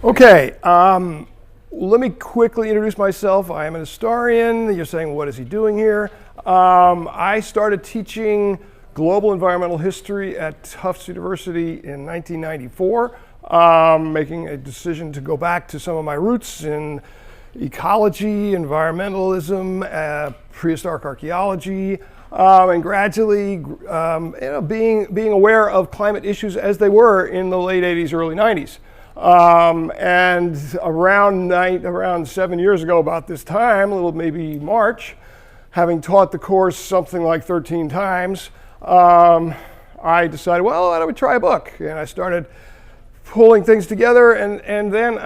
Okay, let me quickly introduce myself. I am an historian. You're saying, what is he doing here? I started teaching global environmental history at Tufts University in 1994, making a decision to go back to some of my roots in ecology, environmentalism, prehistoric archaeology, and gradually being aware of climate issues as they were in the late 80s, early 90s. And around 7 years ago, about this time, a little maybe March, having taught the course something like 13 times, I decided, well, why don't we try a book? And I started pulling things together, and then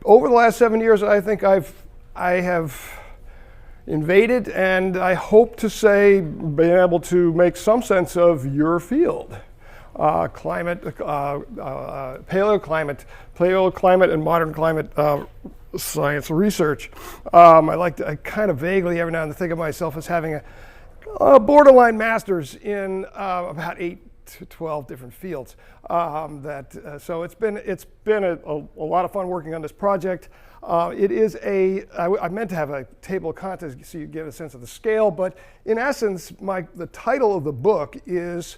over the last 7 years, I think I have invaded, and I hope to say, being able to make some sense of your field. Climate, paleoclimate and modern climate science research. I kind of vaguely every now and then think of myself as having a borderline master's in about 8 to 12 different fields. So it's been a lot of fun working on this project. It is I meant to have a table of contents so you get a sense of the scale, but in essence, the title of the book is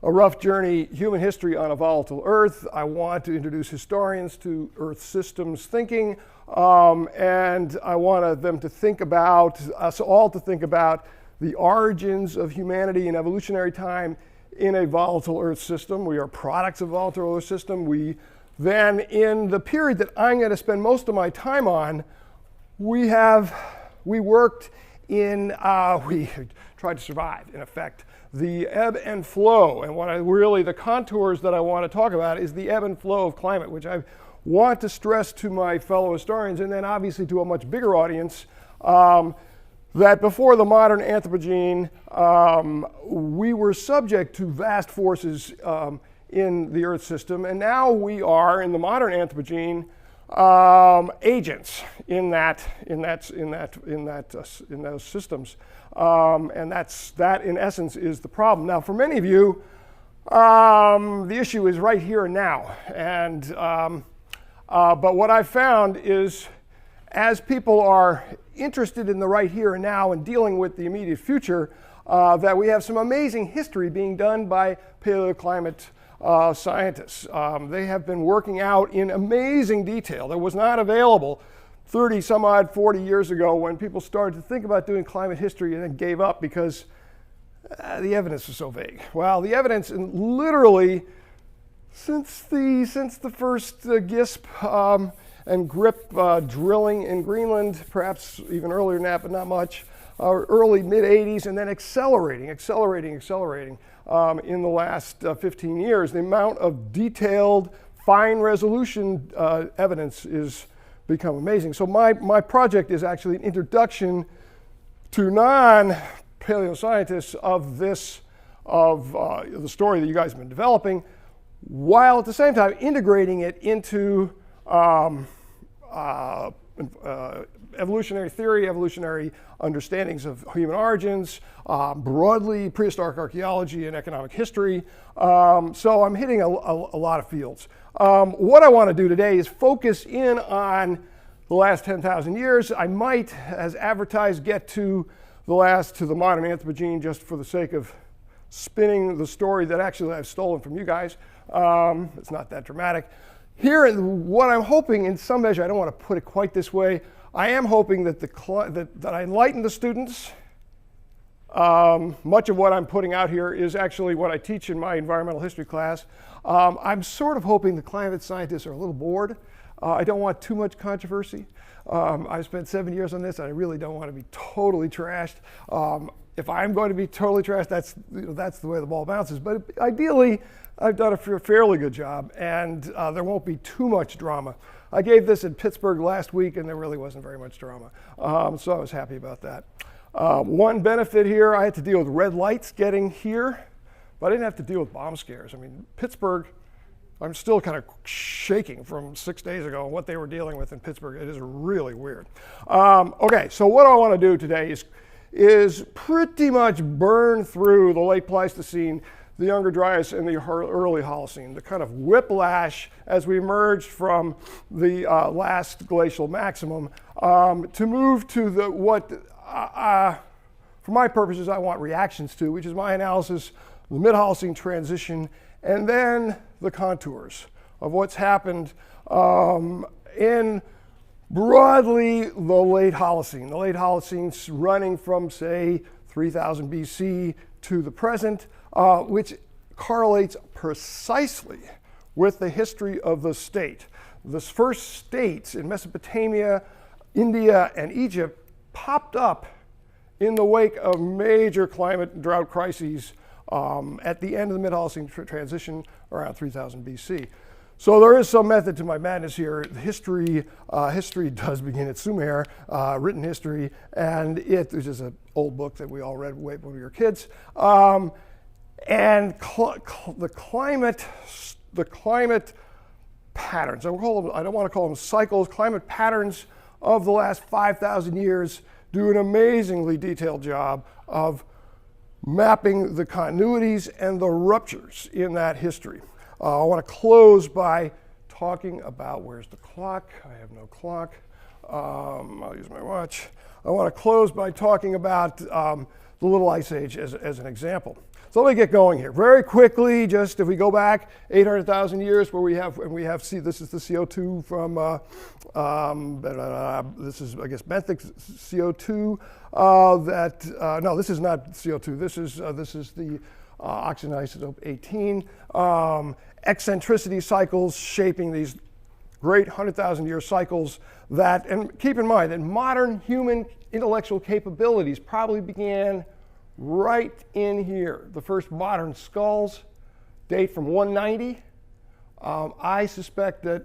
A Rough Journey, Human History on a Volatile Earth. I want to introduce historians to Earth systems thinking, and I want them to think about, us all to think about the origins of humanity in evolutionary time in a volatile Earth system. We are products of a volatile Earth system. We then, in the period that I'm going to spend most of my time on, we worked in, we tried to survive, in effect, the ebb and flow. And the contours that I want to talk about is the ebb and flow of climate, which I want to stress to my fellow historians, and then obviously to a much bigger audience, that before the modern Anthropocene, we were subject to vast forces in the Earth system, and now we are, in the modern Anthropocene, agents in those systems, and that in essence is the problem. Now, for many of you, the issue is right here and now, and but what I've found is, as people are interested in the right here and now and dealing with the immediate future, that we have some amazing history being done by paleoclimate scientists. They have been working out in amazing detail that was not available 30 some odd 40 years ago when people started to think about doing climate history and then gave up because the evidence was so vague. Well, the evidence, literally since the first GISP and GRIP drilling in Greenland, perhaps even earlier than that, but not much, early mid-80s, and then accelerating in the last 15 years. The amount of detailed, fine resolution evidence is become amazing. So my project is actually an introduction to non-paleoscientists of the story that you guys have been developing, while at the same time integrating it into evolutionary theory, evolutionary understandings of human origins, broadly prehistoric archaeology and economic history. So I'm hitting a lot of fields. What I want to do today is focus in on the last 10,000 years. I might, as advertised, get to the modern Anthropocene just for the sake of spinning the story that actually I've stolen from you guys. It's not that dramatic. Here, what I'm hoping, in some measure, I don't want to put it quite this way, I am hoping that that I enlighten the students. Much of what I'm putting out here is actually what I teach in my environmental history class. I'm sort of hoping the climate scientists are a little bored. I don't want too much controversy. I spent 7 years on this, and I really don't want to be totally trashed. If I'm going to be totally trashed, that's the way the ball bounces. But ideally, I've done a fairly good job, and there won't be too much drama. I gave this in Pittsburgh last week, and there really wasn't very much drama. So I was happy about that. One benefit here, I had to deal with red lights getting here, but I didn't have to deal with bomb scares. I mean, Pittsburgh, I'm still kind of shaking from 6 days ago what they were dealing with in Pittsburgh. It is really weird. Okay, so what I want to do today is pretty much burn through the late Pleistocene the Younger Dryas and the early Holocene, the kind of whiplash as we emerged from the last glacial maximum to move to the what, for my purposes, I want reactions to, which is my analysis, the mid-Holocene transition, and then the contours of what's happened in broadly the late Holocene. The late Holocene's running from, say, 3000 BC to the present, which correlates precisely with the history of the state. The first states in Mesopotamia, India, and Egypt popped up in the wake of major climate and drought crises at the end of the mid-Holocene transition around 3000 BC. So there is some method to my madness here. History does begin at Sumer, written history, and which is an old book that we all read way when we were kids. And the climate patterns, I don't want to call them cycles, climate patterns of the last 5,000 years do an amazingly detailed job of mapping the continuities and the ruptures in that history. I want to close by talking about, where's the clock? I have no clock. I'll use my watch. I want to close by talking about the Little Ice Age as an example. So let me get going here. Very quickly, just if we go back 800,000 years where we have, this is the CO2 from, this is, I guess, benthic CO2 no, this is not CO2. This is the oxygen isotope 18. Eccentricity cycles shaping these great 100,000 year cycles that, and keep in mind that modern human intellectual capabilities probably began right in here. The first modern skulls date from 190. I suspect that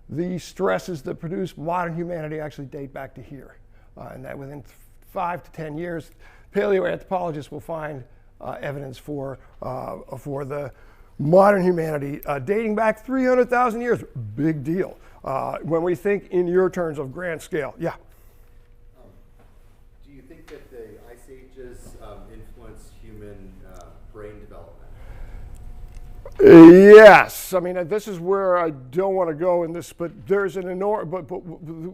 the stresses that produce modern humanity actually date back to here. And that within 5 to 10 years, paleoanthropologists will find evidence for the modern humanity dating back 300,000 years. Big deal. When we think in your terms of grand scale. Yeah? Do you think that the ice ages influenced human brain development? Yes. I mean, this is where I don't want to go in this, but there's an enormous, but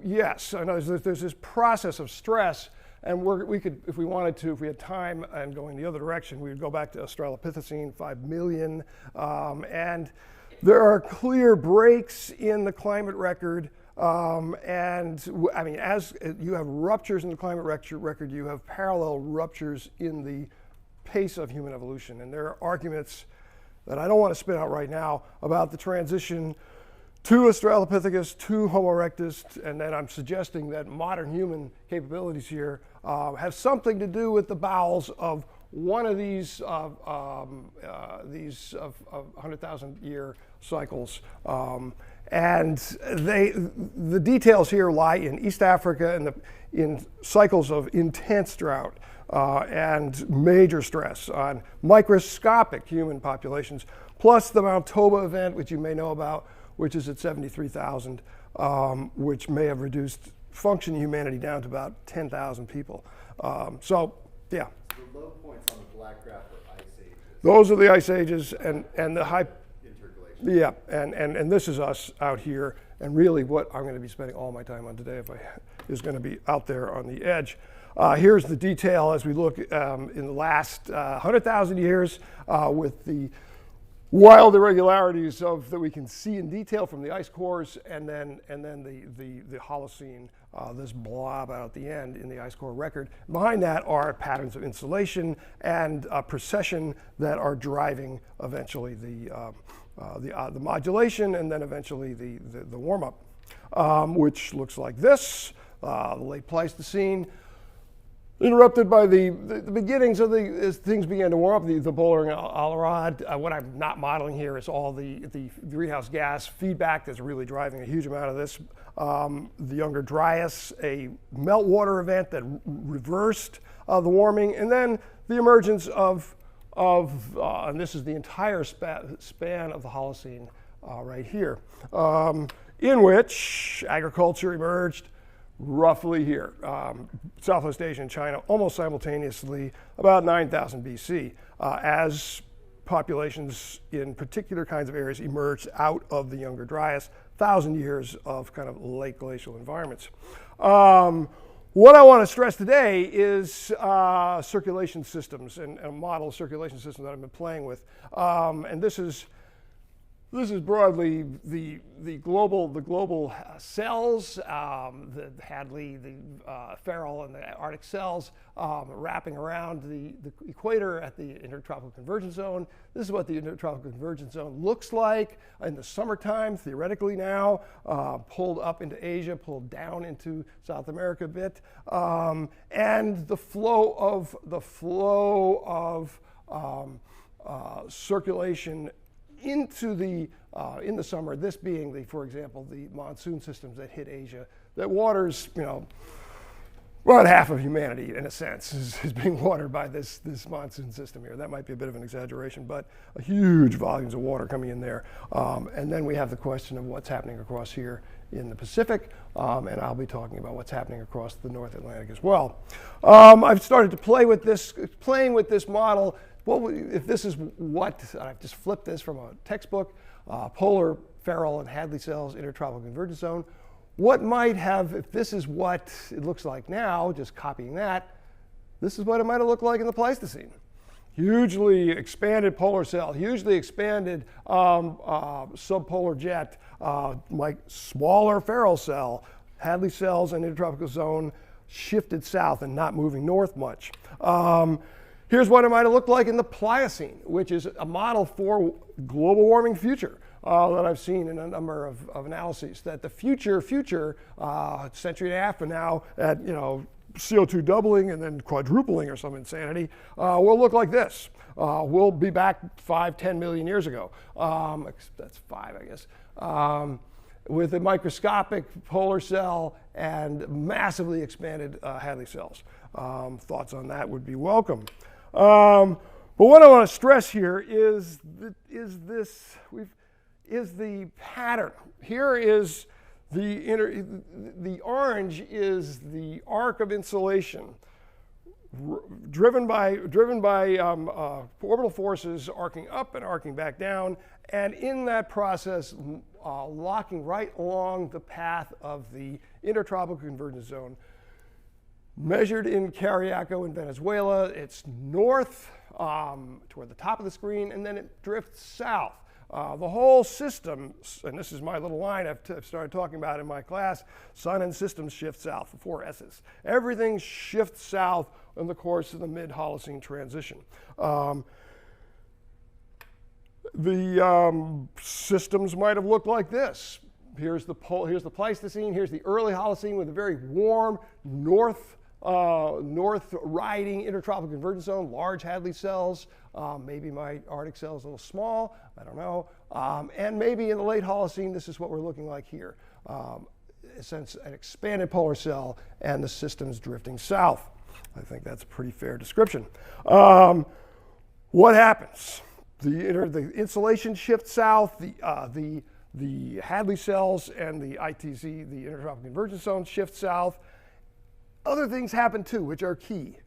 yes, I know there's this process of stress. And we could, if we wanted to, if we had time and going the other direction, we would go back to Australopithecine, 5 million. And there are clear breaks in the climate record. And I mean, as you have ruptures in the climate record, you have parallel ruptures in the pace of human evolution. And there are arguments that I don't want to spit out right now about the transition to Australopithecus, to Homo erectus, and then I'm suggesting that modern human capabilities here have something to do with the bowels of one of these 100,000 year cycles. And the details here lie in East Africa and in cycles of intense drought and major stress on microscopic human populations, plus the Mount Toba event, which you may know about, which is at 73,000, which may have reduced functioning humanity down to about 10,000 people. So, yeah. The low points on the black graph are ice ages. Those are the ice ages and the high. Interglacial. Yeah, and this is us out here. And really what I'm going to be spending all my time on today is going to be out there on the edge. Here's the detail as we look in the last 100,000 years with the wild irregularities that we can see in detail from the ice cores, and then the Holocene, this blob out at the end in the ice core record. Behind that are patterns of insulation and precession that are driving eventually the modulation and then eventually the warm up, which looks like this, the late Pleistocene. Interrupted by the beginnings of as things began to warm up, the bouldering Alarad. What I'm not modeling here is all the greenhouse gas feedback that's really driving a huge amount of this. The Younger Dryas, a meltwater event that reversed the warming, and then the emergence of and this is the entire span of the Holocene right here, in which agriculture emerged roughly here. Southwest Asia and China almost simultaneously, about 9,000 BC, as populations in particular kinds of areas emerged out of the Younger Dryas, 1,000 years of kind of late glacial environments. What I want to stress today is circulation systems and a model of circulation systems that I've been playing with. And this is broadly the global cells, the Hadley, the Ferrel, and the Arctic cells wrapping around the equator at the intertropical convergence zone. This is what the intertropical convergence zone looks like in the summertime, theoretically now, pulled up into Asia, pulled down into South America a bit, and the flow of circulation into the in the summer, this being for example, the monsoon systems that hit Asia, that waters, about half of humanity in a sense is being watered by this monsoon system here. That might be a bit of an exaggeration, but huge volumes of water coming in there. And then we have the question of what's happening across here in the Pacific, and I'll be talking about what's happening across the North Atlantic as well. I've started to play with playing with this model. Well, if this is what, I've just flipped this from a textbook, polar, Ferrel, and Hadley cells, intertropical convergence zone. What might have, if this is what it looks like now, just copying that, this is what it might have looked like in the Pleistocene. Hugely expanded polar cell, hugely expanded subpolar jet, like smaller Ferrel cell, Hadley cells and intertropical zone shifted south and not moving north much. Here's what it might have looked like in the Pliocene, which is a model for global warming future that I've seen in a number of analyses. That the future century and a half from now, at CO2 doubling and then quadrupling or some insanity, will look like this. We'll be back 5-10 million years ago. That's 5, I guess. With a microscopic polar cell and massively expanded Hadley cells. Thoughts on that would be welcome. But what I want to stress here is the pattern. Here is the orange is the arc of insulation, driven by orbital forces arcing up and arcing back down, and in that process, locking right along the path of the intertropical convergence zone. Measured in Cariaco in Venezuela, it's north toward the top of the screen, and then it drifts south. The whole system, and this is my little line I've started talking about in my class, sun and systems shift south, the 4 S's. Everything shifts south in the course of the mid-Holocene transition. The systems might have looked like this. Here's the Pleistocene, here's the early Holocene with a very warm north riding intertropical convergence zone, large Hadley cells, maybe my Arctic cells a little small, I don't know. And maybe in the late Holocene, this is what we're looking like here. Since an expanded polar cell and the systems drifting south. I think that's a pretty fair description. What happens? The insulation shifts south, the Hadley cells and the ITZ, the intertropical convergence zone, shift south. Other things happen too, which are key.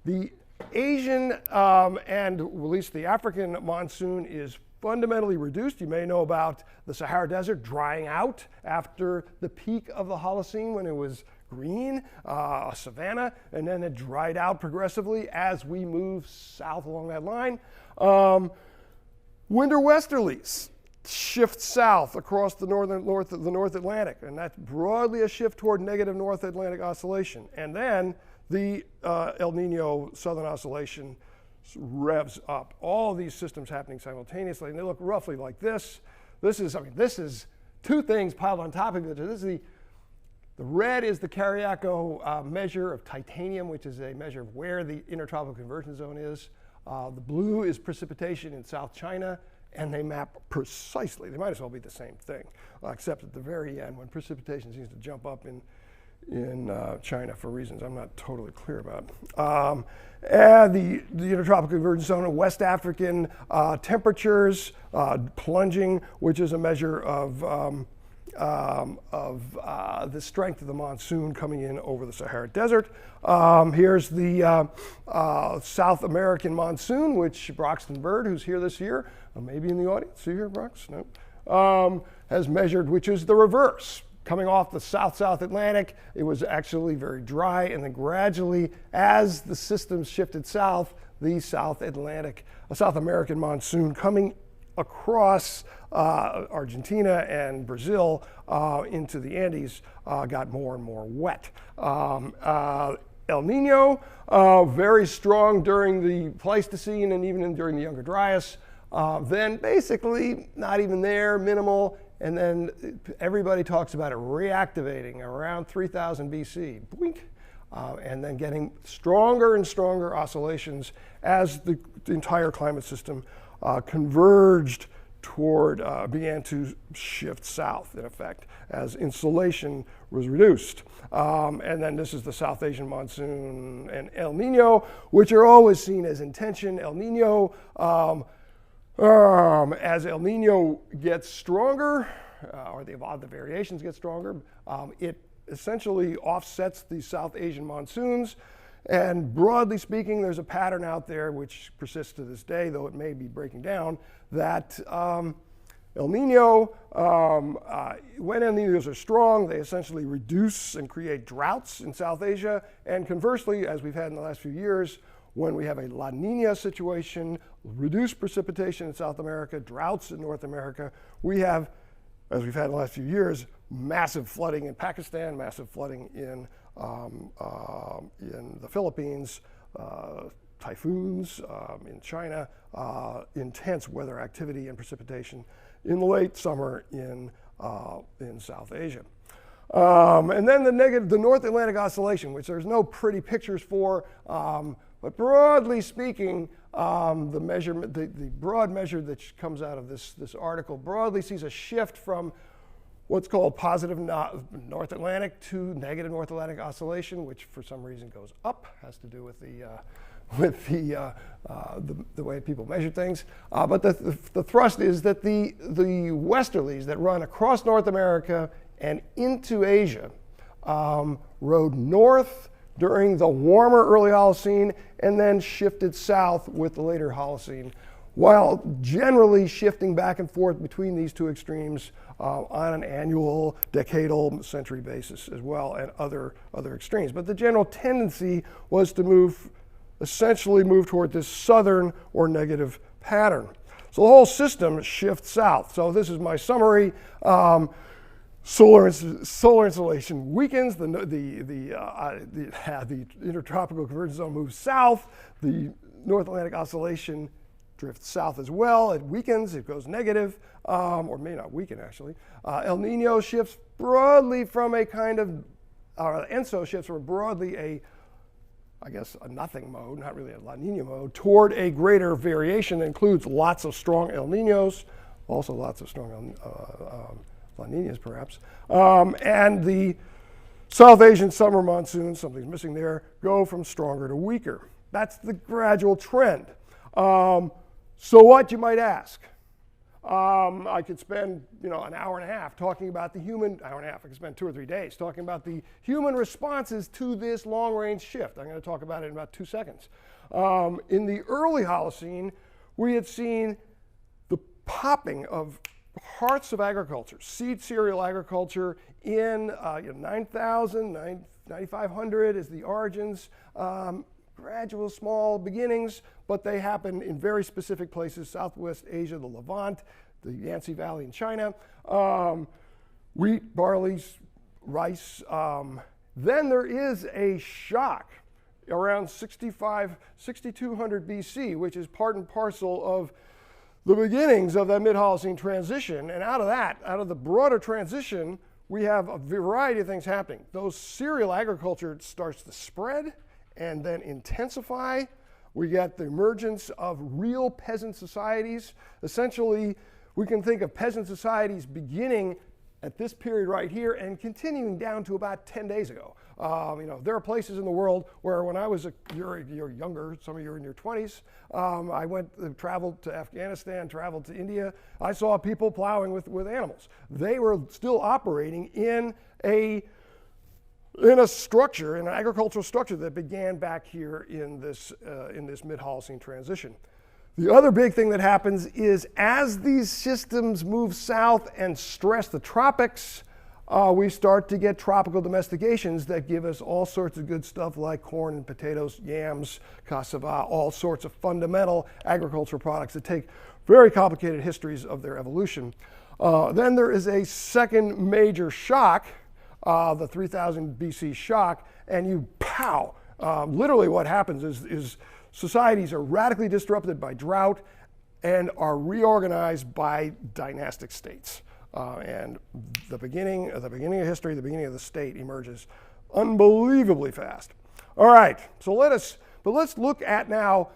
The Asian and at least the African monsoon is fundamentally reduced. You may know about the Sahara Desert drying out after the peak of the Holocene when it was green, a savanna, and then it dried out progressively as we move south along that line. Winter westerlies shift south across the North Atlantic, and that's broadly a shift toward negative North Atlantic oscillation. And then the El Nino Southern Oscillation revs up. All of these systems happening simultaneously, and they look roughly like this. This is two things piled on top of each other. This is the red is the Cariaco measure of titanium, which is a measure of where the intertropical convergence zone is. The blue is precipitation in South China, and they map precisely. They might as well be the same thing, except at the very end when precipitation seems to jump up in China for reasons I'm not totally clear about. And the intertropical convergence zone of West African temperatures plunging, which is a measure of the strength of the monsoon coming in over the Sahara Desert. Here's the South American monsoon, which Broxton Byrd, who's here this year, maybe in the audience. See here, Brox? No. Has measured, which is the reverse. Coming off the South Atlantic, it was actually very dry, and then gradually, as the systems shifted south, the South American monsoon coming across Argentina and Brazil into the Andes got more and more wet. El Nino, very strong during the Pleistocene and even during the Younger Dryas. Then basically not even there, minimal, and then everybody talks about it reactivating around 3000 BC, boink, and then getting stronger and stronger oscillations as the entire climate system converged toward, began to shift south, in effect, as insolation was reduced. And then this is the South Asian monsoon and El Nino, which are always seen as in tension. El Nino, as El Nino gets stronger, or the variations get stronger, it essentially offsets the South Asian monsoons. And broadly speaking, there's a pattern out there which persists to this day, though it may be breaking down, that El Nino, when El Ninos are strong, they essentially reduce and create droughts in South Asia. And conversely, as we've had in the last few years, when we have a La Nina situation, reduced precipitation in South America, droughts in North America, we have, as we've had in the last few years, massive flooding in Pakistan, massive flooding in the Philippines, typhoons in China, intense weather activity and precipitation in the late summer in South Asia. And then the North Atlantic oscillation, which there's no pretty pictures for, but broadly speaking, the broad measure that comes out of this article broadly sees a shift from what's called positive North Atlantic to negative North Atlantic oscillation, which for some reason goes up, has to do with the way people measure things. But the thrust is that the westerlies that run across North America and into Asia rode north during the warmer early Holocene and then shifted south with the later Holocene, while generally shifting back and forth between these two extremes on an annual, decadal, century basis as well, and other extremes. But the general tendency was to essentially move toward this southern or negative pattern. So the whole system shifts south. So this is my summary. Solar insolation weakens, the intertropical convergence zone moves south, the North Atlantic oscillation drifts south as well. It weakens, it goes negative, or may not weaken actually. El Nino shifts broadly from a kind of, ENSO shifts from broadly a nothing mode, not really a La Nina mode, toward a greater variation that includes lots of strong El Ninos, also lots of strong La Ninas perhaps, and the South Asian summer monsoons, something's missing there, go from stronger to weaker. That's the gradual trend. So what, you might ask? I could spend an hour and a half talking about I could spend 2 or 3 days talking about the human responses to this long-range shift. I'm going to talk about it in about 2 seconds. In the early Holocene, we had seen the popping of parts of agriculture, seed cereal agriculture in 9,000, 9,500 is the origins, gradual small beginnings, but they happen in very specific places, Southwest Asia, the Levant, the Yangtze Valley in China, wheat, barley, rice. Then there is a shock around 6,200 BC, which is part and parcel of the beginnings of that mid-Holocene transition. And out of the broader transition, we have a variety of things happening. Those cereal agriculture starts to spread and then intensify. We get the emergence of real peasant societies. Essentially, we can think of peasant societies beginning at this period right here and continuing down to about 10 days ago. There are places in the world where when I was you're younger, some of you are in your 20s, I traveled to Afghanistan, traveled to India. I saw people plowing with animals. They were still operating in a structure, in an agricultural structure that began back here in this mid-Holocene transition. The other big thing that happens is as these systems move south and stress the tropics, we start to get tropical domestications that give us all sorts of good stuff like corn and potatoes, yams, cassava, all sorts of fundamental agricultural products that take very complicated histories of their evolution. Then there is a second major shock, the 3000 BC shock, and pow! Literally what happens is societies are radically disrupted by drought and are reorganized by dynastic states. And the beginning of history, the beginning of the state emerges unbelievably fast. All right, so let's look at now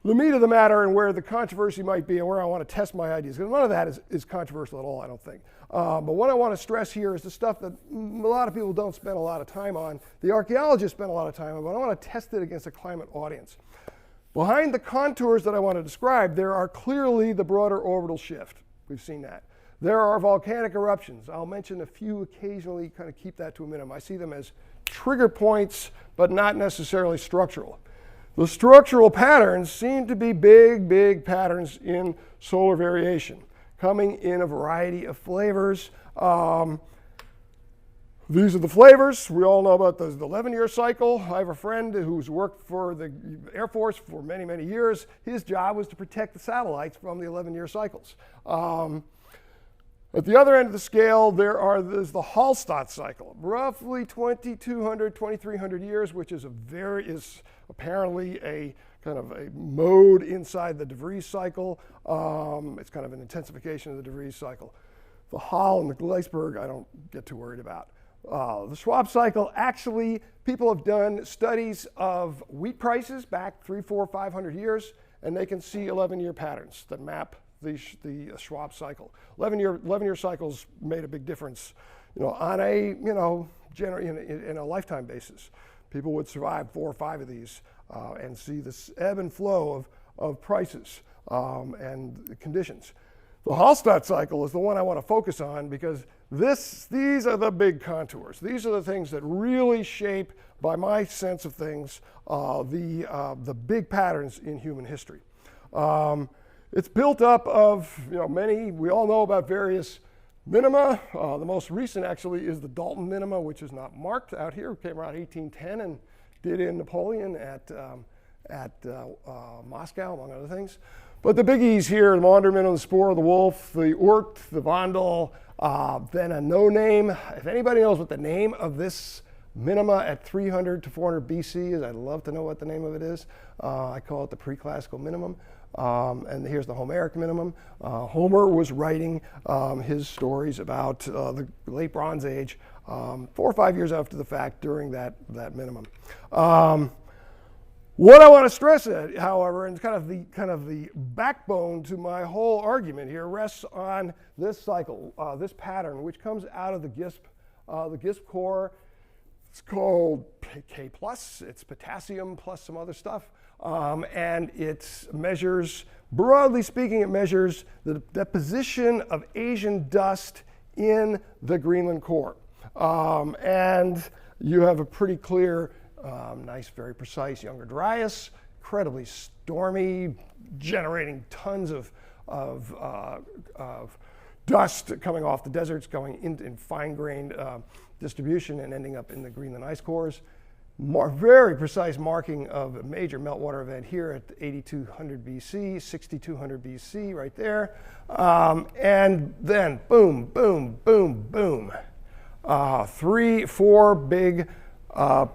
the meat of the matter and where the controversy might be and where I want to test my ideas. Because none of that is controversial at all, I don't think. But what I want to stress here is the stuff that a lot of people don't spend a lot of time on. The archaeologists spend a lot of time on, but I want to test it against a climate audience. Behind the contours that I want to describe, there are clearly the broader orbital shift. We've seen that. There are volcanic eruptions. I'll mention a few occasionally, kind of keep that to a minimum. I see them as trigger points, but not necessarily structural. The structural patterns seem to be big patterns in solar variation, coming in a variety of flavors. These are the flavors. We all know about the 11-year cycle. I have a friend who's worked for the Air Force for many years. His job was to protect the satellites from the 11-year cycles. At the other end of the scale, there's the Hallstatt cycle, roughly 2,200, 2,300 years, which is apparently a kind of a mode inside the de Vries cycle. It's kind of an intensification of the de Vries cycle. The Hall and the Gleisberg, I don't get too worried about. The Schwab cycle, actually, people have done studies of wheat prices back 300, 400, 500 years, and they can see 11-year patterns that map the Schwab cycle. 11-year cycles made a big difference, on a in a lifetime basis. People would survive 4 or 5 of these and see this ebb and flow of prices and conditions. The Hallstatt cycle is the one I want to focus on because these are the big contours. These are the things that really shape, by my sense of things, the big patterns in human history. It's built up of many. We all know about various minima. The most recent actually is the Dalton minima, which is not marked out here. It came around 1810 and did in Napoleon at Moscow, among other things. But the biggies here, the Maunder minima, the Spore, the Wolf, the Oort, the Vondel, then a no name. If anybody knows what the name of this minima at 300 to 400 BC is, I'd love to know what the name of it is. I call it the pre-classical minimum. And here's the Homeric minimum. Homer was writing his stories about the late Bronze Age 4 or 5 years after the fact during that minimum. What I want to stress, however, and kind of the backbone to my whole argument here rests on this cycle, this pattern, which comes out of the GISP core. It's called K+. It's potassium plus some other stuff. And it measures, broadly speaking, it measures the deposition of Asian dust in the Greenland core. And you have a pretty clear, nice, very precise Younger Dryas, incredibly stormy, generating tons of dust coming off the deserts, going in fine-grained distribution and ending up in the Greenland ice cores. Very precise marking of a major meltwater event here at 8200 BC, 6200 BC, right there. And then boom, boom, boom, boom. 3, 4 big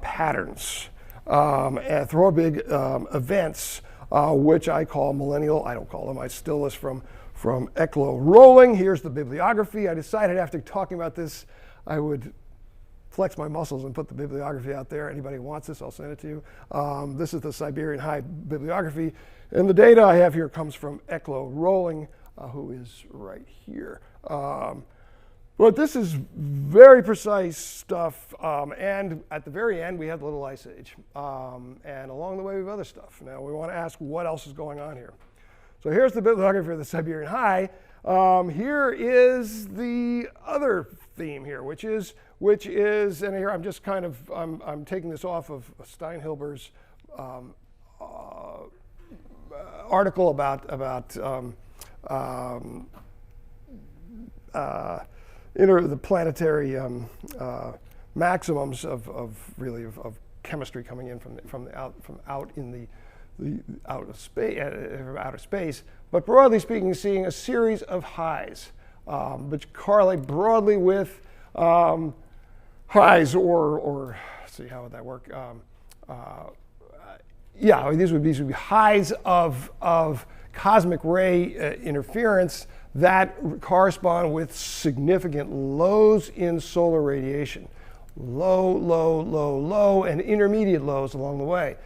patterns, and 4 big events, which I call millennial. I don't call them. I still this from Ecklo rolling. Here's the bibliography. I decided after talking about this, I would flex my muscles and put the bibliography out there. Anybody who wants this, I'll send it to you. This is the Siberian High bibliography. And the data I have here comes from Ecklo rolling, who is right here. Boom, But this is very precise stuff, and at the very end we have the Little Ice Age, and along the way we have other stuff. Now we want to ask what else is going on here. So here's the bibliography of the Siberian High. Here is the other theme here, which is, and here I'm just kind of, I'm taking this off of Steinhilber's article about the planetary maximums of chemistry coming in from out in the outer space, but broadly speaking, seeing a series of highs, which correlate broadly with highs or let's see, how would that work? These would be highs of cosmic ray interference that correspond with significant lows in solar radiation. Low, low, low, low, and intermediate lows along the way.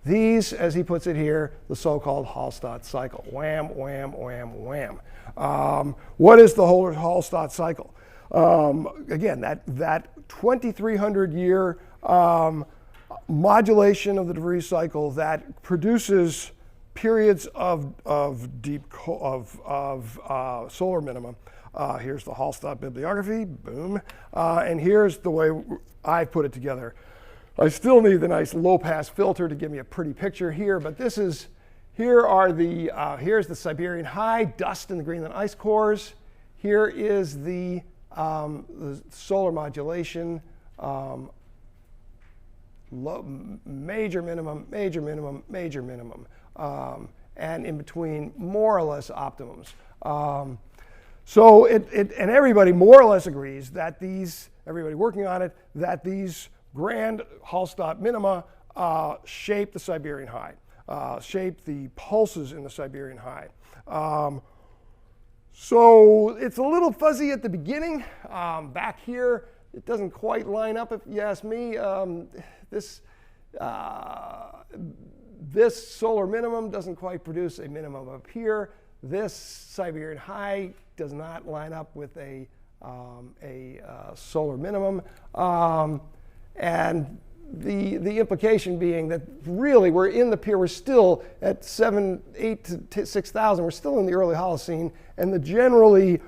These, as he puts it here, the so-called Hallstatt cycle. Wham, wham, wham, wham. What is the Hallstatt cycle? Again, that 2,300 year modulation of the de Vries cycle that produces periods of solar minimum. Here's the Hallstatt bibliography, boom. And here's the way I put it together. I still need the nice low-pass filter to give me a pretty picture here, but here's the Siberian High, dust in the Greenland ice cores. Here is the solar modulation, major minimum, major minimum, major minimum, and in between more or less optimums. So and everybody more or less agrees that everybody working on it, that these grand Hallstatt minima shape the Siberian High, shape the pulses in the Siberian High. So it's a little fuzzy at the beginning. Back here, it doesn't quite line up, if you ask me. This solar minimum doesn't quite produce a minimum up here. This Siberian High does not line up with a solar minimum. And the implication being that really we're in the period, we're still at 8 to 6,000, we're still in the early Holocene, and the generally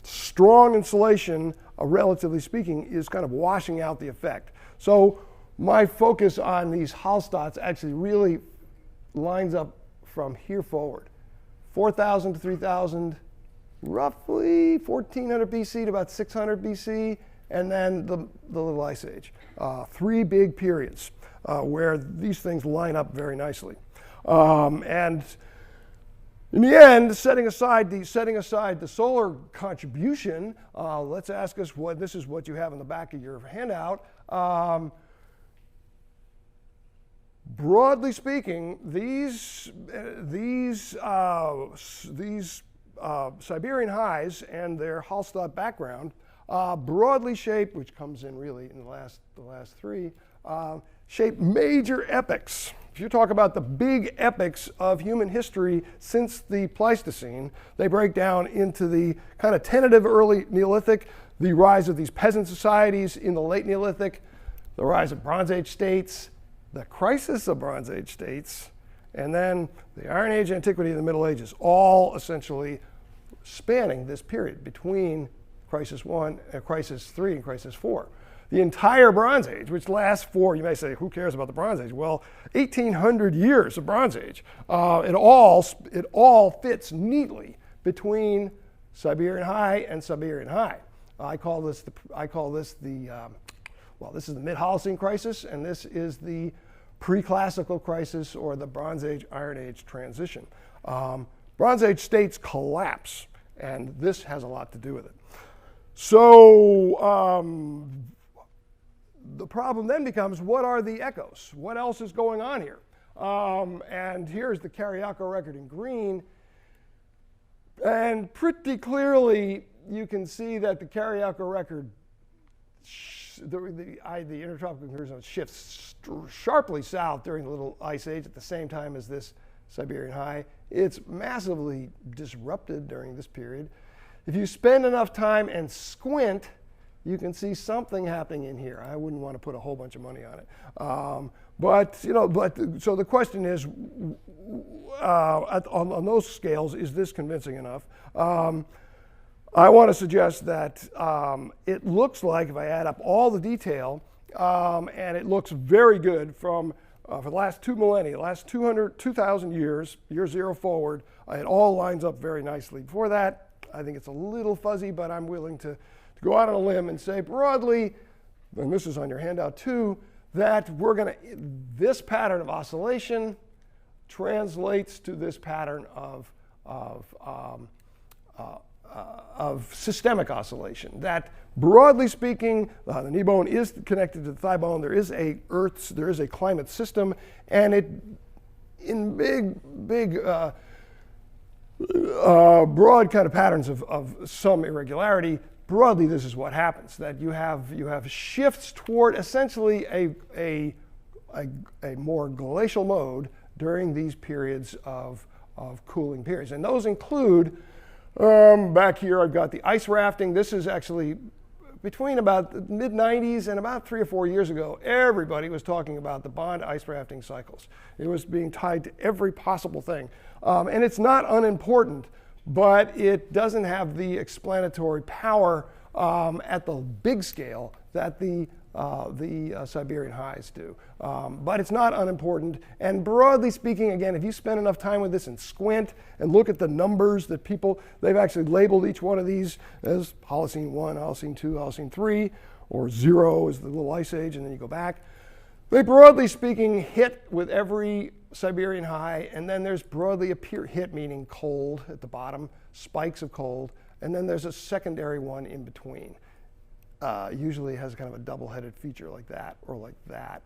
strong insulation, relatively speaking, is kind of washing out the effect. So my focus on these Hallstatts actually really lines up from here forward. 4,000 to 3,000, roughly 1,400 BC to about 600 BC, and then the Little Ice Age. 3 big periods where these things line up very nicely. And in the end, setting aside the solar contribution, let's ask us what this is what you have in the back of your handout. Broadly speaking, these Siberian highs and their Hallstatt background broadly shape, which comes in really in the last 3, shape major epochs. If you talk about the big epochs of human history since the Pleistocene, they break down into the kind of tentative early Neolithic, the rise of these peasant societies in the late Neolithic, the rise of Bronze Age states, the crisis of Bronze Age states, and then the Iron Age, Antiquity, and the Middle Ages, all essentially spanning this period between Crisis 1, Crisis 3, and Crisis 4. The entire Bronze Age, which lasts for, you may say, who cares about the Bronze Age? Well, 1,800 years of Bronze Age. It all fits neatly between Siberian High and Siberian High. This is the mid-Holocene crisis, and this is the pre-classical crisis, or the Bronze Age, Iron Age transition. Bronze Age states collapse, and this has a lot to do with it. So the problem then becomes, what are the echoes? What else is going on here? And here's the Karyako record in green. And pretty clearly, you can see that the Karyako record, the intertropical convergence shifts sharply south during the Little Ice Age at the same time as this Siberian High. It's massively disrupted during this period. if you spend enough time and squint, you can see something happening in here. I wouldn't want to put a whole bunch of money on it. So the question is, on those scales, is this convincing enough? I want to suggest that it looks like, if I add up all the detail, and it looks very good from for the last 2 millennia, the last 2,000 years, year zero forward, it all lines up very nicely. Before that, I think it's a little fuzzy, but I'm willing to go out on a limb and say broadly, and this is on your handout too, that this pattern of oscillation translates to this pattern of systemic oscillation. That, broadly speaking, the knee bone is connected to the thigh bone. There is a climate system, and in big, broad kind of patterns of some irregularity. Broadly, this is what happens: that you have shifts toward essentially a more glacial mode during these periods of cooling periods, and those include. Back here, I've got the ice rafting. This is actually between about the mid-90s and about 3 or 4 years ago. Everybody was talking about the Bond ice rafting cycles. It was being tied to every possible thing. And it's not unimportant, but it doesn't have the explanatory power at the big scale that the Siberian highs do. But it's not unimportant. And broadly speaking, again, if you spend enough time with this and squint and look at the numbers that they've actually labeled each one of these as Holocene 1, Holocene 2, Holocene 3, or 0 is the little ice age, and then you go back. They, broadly speaking, hit with every Siberian high, and then there's broadly hit, meaning cold at the bottom, spikes of cold, and then there's a secondary one in between. Usually has kind of a double-headed feature like that or like that.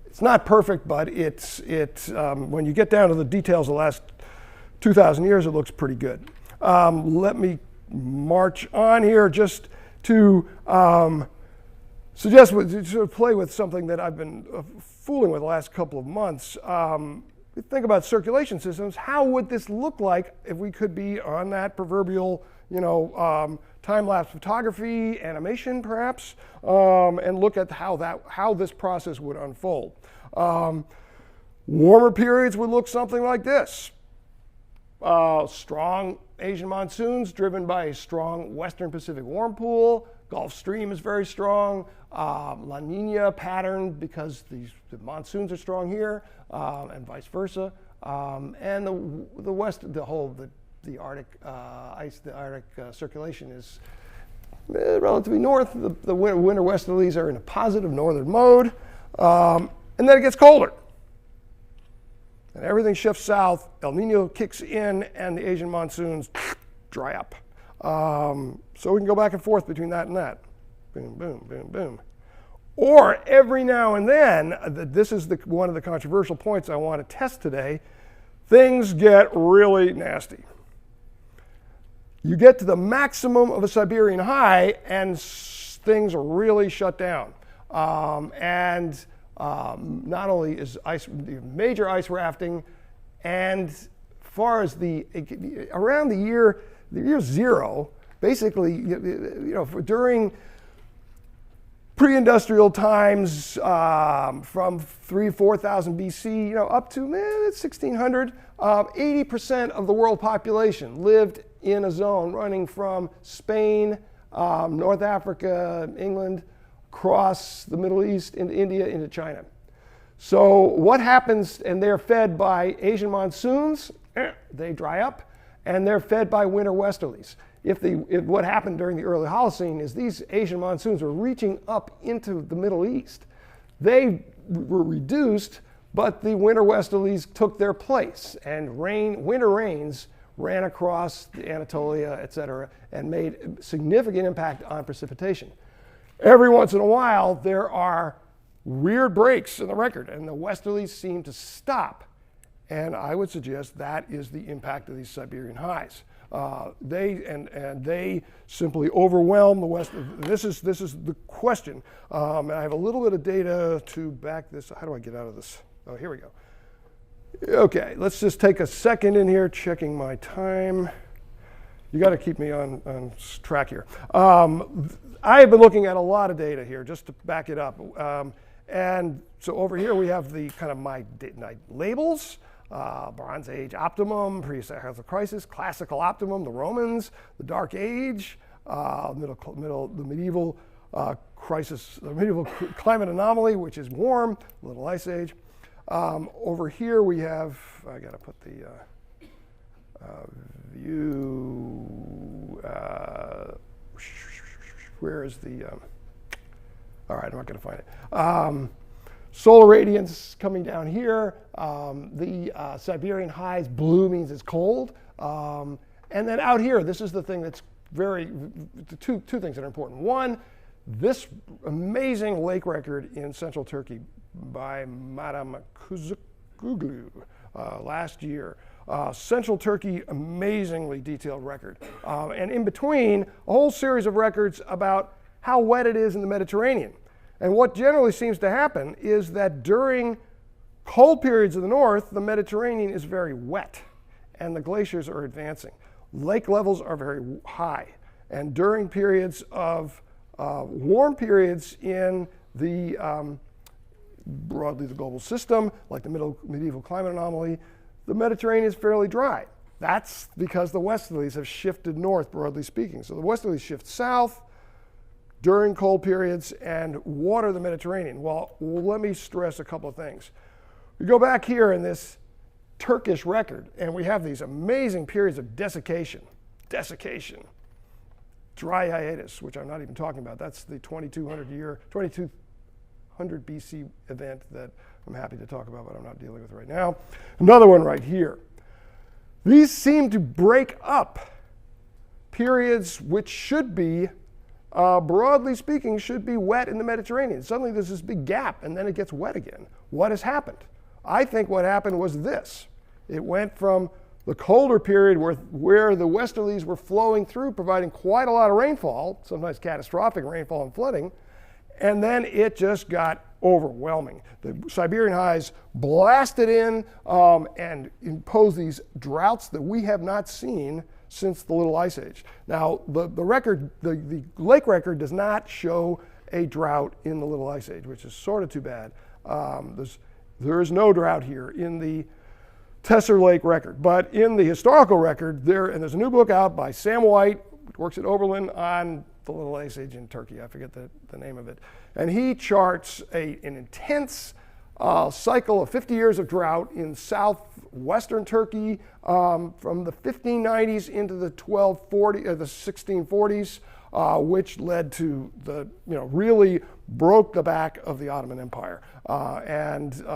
It's not perfect, but when you get down to the details of the last 2,000 years, it looks pretty good. Let me march on here just to suggest, to sort of play with something that I've been fooling with the last couple of months. Think about circulation systems. How would this look like if we could be on that proverbial, time-lapse photography, animation perhaps, and look at how this process would unfold. Warmer periods would look something like this. Strong Asian monsoons driven by a strong Western Pacific warm pool. Gulf Stream is very strong. La Nina pattern because the monsoons are strong here, and vice versa. And the west, the Arctic the Arctic circulation is relatively north. The winter westerlies are in a positive northern mode, and then it gets colder. And everything shifts south, El Nino kicks in, and the Asian monsoons dry up. So we can go back and forth between that and that. Boom, boom, boom, boom. Or every now and then, this is one of the controversial points I want to test today, things get really nasty. You get to the maximum of a Siberian high, and things are really shut down. Not only is major ice rafting, and far as around the year zero, basically, during pre-industrial times, from 4,000 BC, up to 1600, 80% of the world population lived in a zone running from Spain, North Africa, England, across the Middle East, into India, into China. So what happens, and they're fed by Asian monsoons, they dry up, and they're fed by winter westerlies. What happened during the early Holocene is these Asian monsoons were reaching up into the Middle East. They were reduced, but the winter westerlies took their place, and winter rains ran across Anatolia, et cetera, and made significant impact on precipitation. Every once in a while, there are weird breaks in the record, and the westerlies seem to stop. And I would suggest that is the impact of these Siberian highs. They simply overwhelm the west. This is the question. And I have a little bit of data to back this. How do I get out of this? Oh, here we go. Okay, let's just take a second in here, checking my time. You got to keep me on track here. I have been looking at a lot of data here just to back it up. And so over here we have the kind of my labels. Bronze Age optimum, pre-Sociological crisis, classical optimum, the Romans, the Dark Age, the medieval crisis, the medieval climate anomaly, which is warm, Little Ice Age. Over here we have, I got to put the view, where is the, all right, I'm not going to find it. Solar radiance coming down here. The Siberian highs, blue means it's cold. And then out here, this is the thing that's two things that are important. One, this amazing lake record in central Turkey by Madame Kuzuglu last year. Central Turkey, amazingly detailed record. And in between, a whole series of records about how wet it is in the Mediterranean. And what generally seems to happen is that during cold periods of the north, the Mediterranean is very wet and the glaciers are advancing. Lake levels are very high. And during periods of warm periods in the broadly the global system, like the medieval climate anomaly, the Mediterranean is fairly dry. That's because the westerlies have shifted north, broadly speaking. So the westerlies shift south during cold periods and water the Mediterranean. Well, let me stress a couple of things. We go back here in this Turkish record, and we have these amazing periods of desiccation, dry hiatus, which I'm not even talking about. That's the 2200 BC event that I'm happy to talk about, but I'm not dealing with right now. Another one right here. These seem to break up periods which should be, broadly speaking, should be wet in the Mediterranean. Suddenly there's this big gap, and then it gets wet again. What has happened? I think what happened was this. It went from the colder period where the westerlies were flowing through, providing quite a lot of rainfall, sometimes catastrophic rainfall and flooding, and then it just got overwhelming. The Siberian highs blasted in and imposed these droughts that we have not seen since the Little Ice Age. Now, the lake record does not show a drought in the Little Ice Age, which is sort of too bad. There is no drought here in the Tesser Lake record, but in the historical record, there's a new book out by Sam White, works at Oberlin, on the Little Ice Age in Turkey. I forget the name of it. And he charts an intense cycle of 50 years of drought in southwestern Turkey from the 1590s into the 1640s, which led to really broke the back of the Ottoman Empire.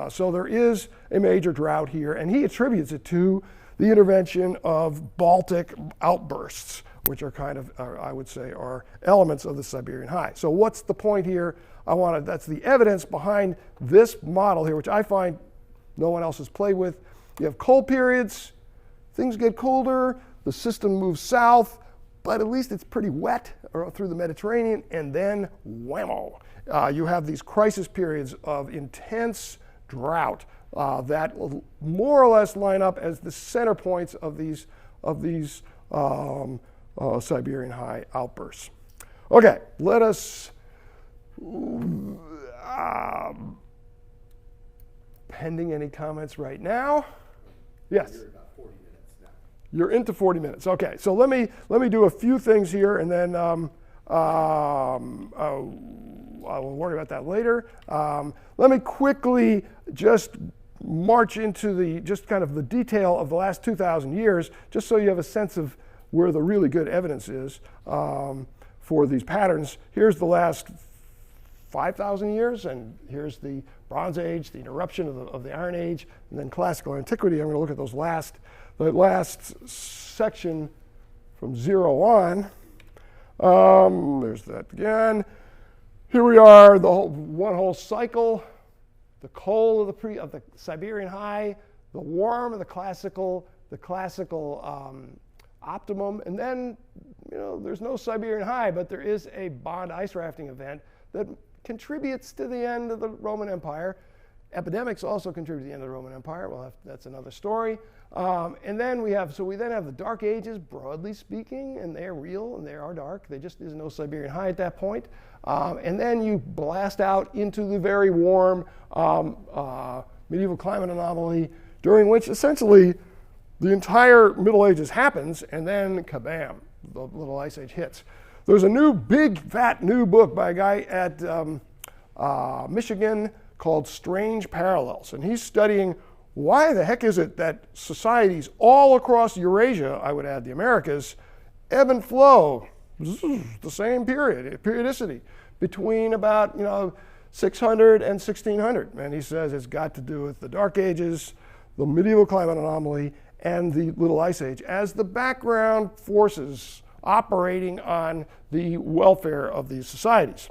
So there is a major drought here, and he attributes it to the intervention of Baltic outbursts, which are kind of, I would say, are elements of the Siberian High. So what's the point here? That's the evidence behind this model here, which I find no one else has played with. You have cold periods, things get colder, the system moves south, but at least it's pretty wet through the Mediterranean, and then whammo. You have these crisis periods of intense drought that more or less line up as the center points of these Siberian High outbursts. Okay, let us, pending any comments right now. Yes? You're about 40 minutes now. You're into 40 minutes. Okay, so let me do a few things here, and then I will worry about that later. Let me quickly just march into just kind of the detail of the last 2,000 years, just so you have a sense of where the really good evidence is for these patterns. Here's the last 5,000 years, and here's the Bronze Age, the interruption of the Iron Age, and then classical antiquity. I'm going to look at the last section from 0 on. There's that again. Here we are, one whole cycle, the cold of the Siberian High, the warm of the classical optimum, and then there's no Siberian High, but there is a Bond ice rafting event that contributes to the end of the Roman Empire, Epidemics also contributed to the end of the Roman Empire. That's another story. And then we have the Dark Ages, broadly speaking, and they're real and they are dark. There just is no Siberian High at that point. And then you blast out into the very warm medieval climate anomaly, during which essentially the entire Middle Ages happens, and then kabam, the Little Ice Age hits. There's a new, big, fat, new book by a guy at Michigan called Strange Parallels, and he's studying why the heck is it that societies all across Eurasia, I would add the Americas, ebb and flow the same periodicity between about 600 and 1600. And he says it's got to do with the Dark Ages, the medieval climate anomaly, and the Little Ice Age as the background forces operating on the welfare of these societies.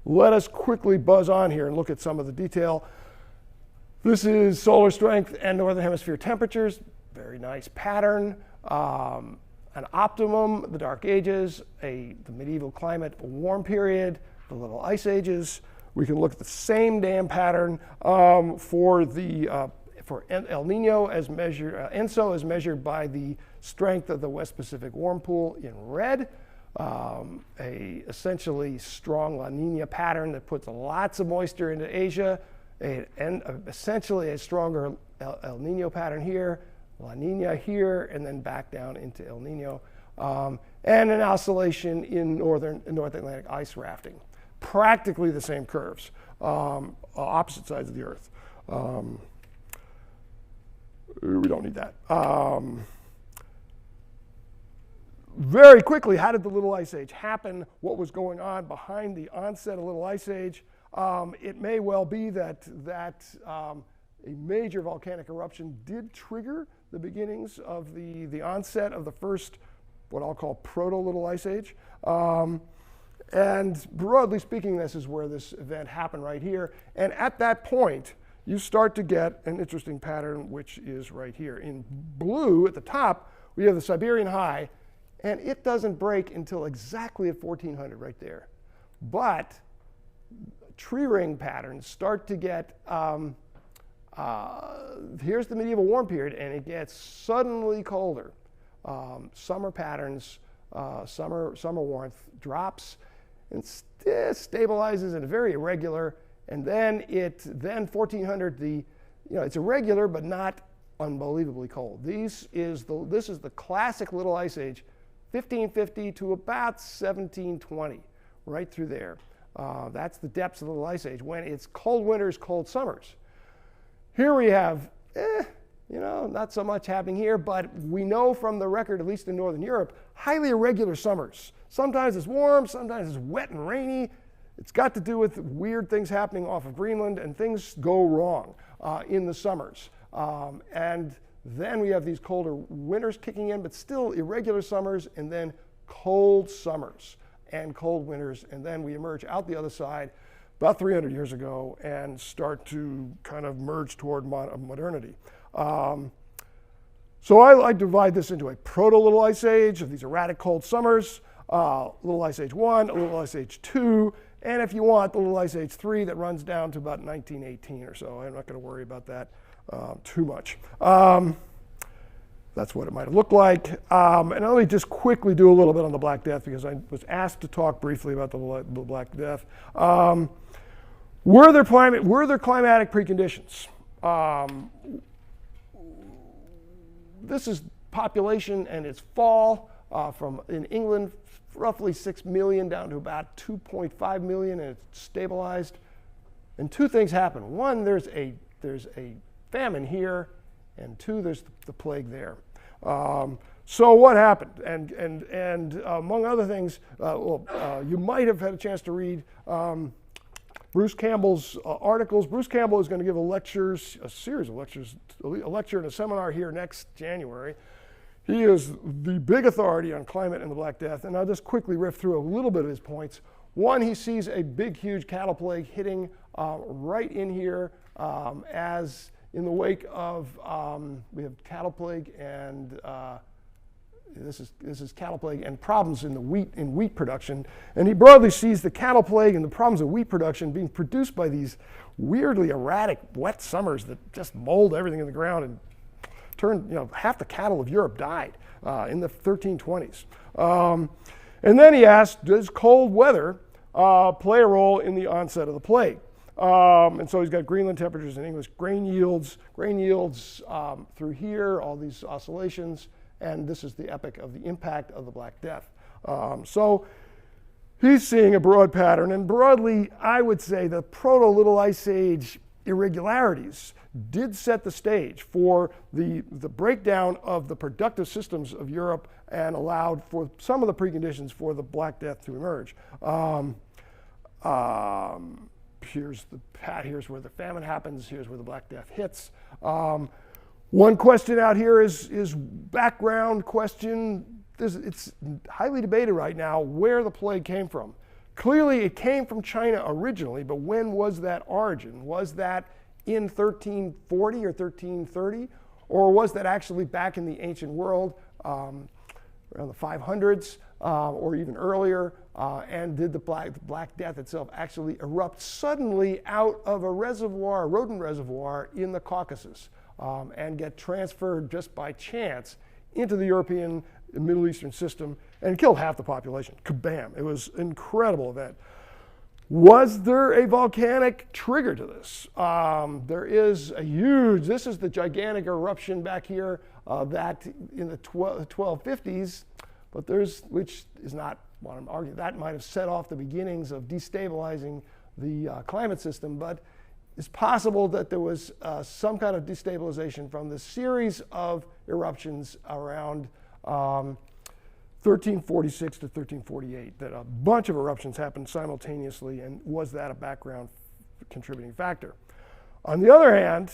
Let us quickly buzz on here and look at some of the detail. This is solar strength and northern hemisphere temperatures. Very nice pattern. An optimum, the Dark Ages, the medieval climate warm period, the Little Ice Ages. We can look at the same damn pattern for El Nino as measured, ENSO as measured by the strength of the West Pacific warm pool in red. A essentially strong La Nina pattern that puts lots of moisture into Asia, and essentially a stronger El Nino pattern here, La Nina here, and then back down into El Nino, and an oscillation in North Atlantic ice rafting. Practically the same curves, opposite sides of the Earth. We don't need that. Very quickly, how did the Little Ice Age happen? What was going on behind the onset of Little Ice Age? It may well be that a major volcanic eruption did trigger the beginnings of the onset of the first, what I'll call proto-Little Ice Age. And broadly speaking, this is where this event happened right here. And at that point, you start to get an interesting pattern, which is right here. In blue at the top, we have the Siberian High, and it doesn't break until exactly at 1400 right there. But tree ring patterns start to get, here's the medieval warm period, and it gets suddenly colder. Summer patterns, summer warmth drops, and stabilizes and very irregular. And then 1400, it's irregular but not unbelievably cold. This is the classic Little Ice Age, 1550 to about 1720, right through there. That's the depths of the Little Ice Age, when it's cold winters, cold summers. Here we have, not so much happening here, but we know from the record, at least in Northern Europe, highly irregular summers. Sometimes it's warm, sometimes it's wet and rainy. It's got to do with weird things happening off of Greenland, and things go wrong in the summers. And then we have these colder winters kicking in, but still irregular summers, and then cold summers and cold winters. And then we emerge out the other side about 300 years ago and start to kind of merge toward modernity. So I divide this into a proto-Little Ice Age of these erratic cold summers, Little Ice Age 1, Little Ice Age 2, and if you want, the Little Ice Age 3 that runs down to about 1918 or so. I'm not going to worry about that too much. That's what it might have looked like. And let me just quickly do a little bit on the Black Death, because I was asked to talk briefly about the Black Death. Were there climatic preconditions? This is population and its fall from, in England, roughly 6 million down to about 2.5 million, and it's stabilized. And two things happen. One, there's a famine here, and two, there's the plague there. So what happened? And among other things, you might have had a chance to read Bruce Campbell's articles. Bruce Campbell is going to give a series of lectures, a lecture and a seminar here next January. He is the big authority on climate and the Black Death, and I'll just quickly riff through a little bit of his points. One, he sees a big, huge cattle plague hitting right in here as in the wake of, we have cattle plague and this is cattle plague and problems in wheat production. And he broadly sees the cattle plague and the problems of wheat production being produced by these weirdly erratic wet summers that just mold everything in the ground and turned, half the cattle of Europe died in the 1320s. And then he asked, does cold weather play a role in the onset of the plague? And so he's got Greenland temperatures and English grain yields through here, all these oscillations, and this is the epoch of the impact of the Black Death. So he's seeing a broad pattern, and broadly, I would say the proto-Little Ice Age irregularities did set the stage for the breakdown of the productive systems of Europe and allowed for some of the preconditions for the Black Death to emerge. Here's where the famine happens. Here's where the Black Death hits. One question out here is background question. It's highly debated right now where the plague came from. Clearly, it came from China originally, but when was that origin? Was that in 1340 or 1330? Or was that actually back in the ancient world around the 500s or even earlier? And did the Black Death itself actually erupt suddenly out of a reservoir, a rodent reservoir in the Caucasus and get transferred just by chance into the European and Middle Eastern system and killed half the population? Kabam. It was an incredible event. Was there a volcanic trigger to this? There is a huge, this is the gigantic eruption back here that in the 1250s, but which is not what I'm arguing. That might have set off the beginnings of destabilizing the climate system, but it's possible that there was some kind of destabilization from the series of eruptions around 1346 to 1348, that a bunch of eruptions happened simultaneously, and was that a background contributing factor? On the other hand,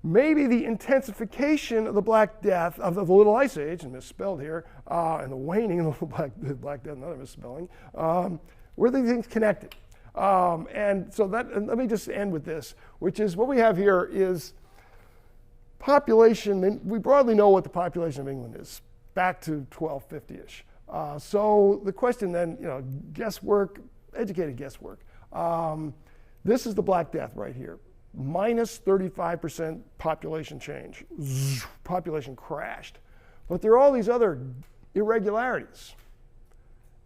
maybe the intensification of the Black Death, of the Little Ice Age, and misspelled here, and the waning of the Black Death, another misspelling, were these things connected? And so let me just end with this, which is what we have here is population, and we broadly know what the population of England is, back to 1250-ish. So the question then, guesswork, educated guesswork. This is the Black Death right here. Minus 35% population change. Population crashed. But there are all these other irregularities.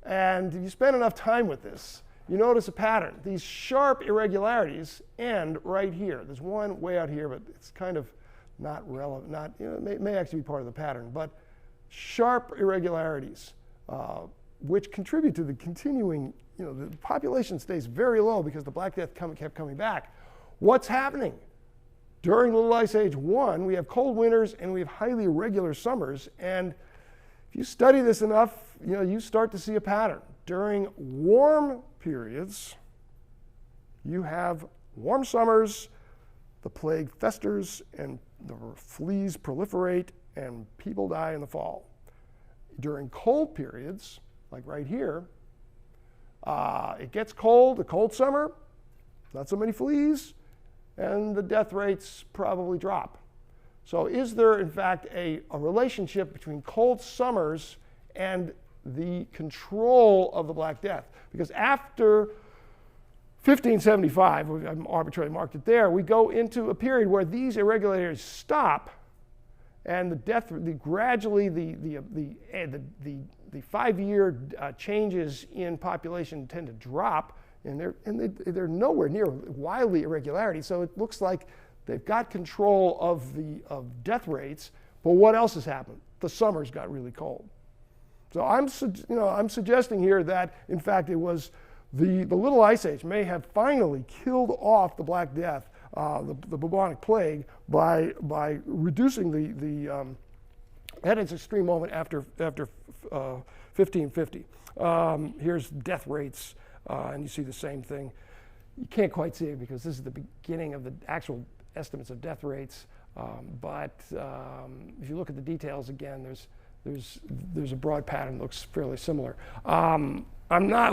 And if you spend enough time with this, you notice a pattern. These sharp irregularities end right here. There's one way out here, but it's kind of not relevant. It may actually be part of the pattern. But sharp irregularities, which contribute to the continuing, the population stays very low because the Black Death kept coming back. What's happening? During Little Ice Age 1, we have cold winters and we have highly irregular summers. And if you study this enough, you start to see a pattern. During warm periods, you have warm summers, the plague festers, and the fleas proliferate, and people die in the fall. During cold periods, like right here, it gets cold, a cold summer, not so many fleas, and the death rates probably drop. So is there, in fact, a relationship between cold summers and the control of the Black Death? Because after 1575, I've arbitrarily marked it there, we go into a period where these irregularities stop, and the 5-year changes in population tend to drop, and they're nowhere near wildly irregularity. So it looks like they've got control of death rates, but what else has happened? The summers got really cold. So I'm suggesting here that in fact it was the Little Ice Age may have finally killed off the Black Death, the bubonic plague, by reducing at its extreme moment after 1550. Here's death rates, and you see the same thing. You can't quite see it because this is the beginning of the actual estimates of death rates. But if you look at the details again, there's a broad pattern that looks fairly similar.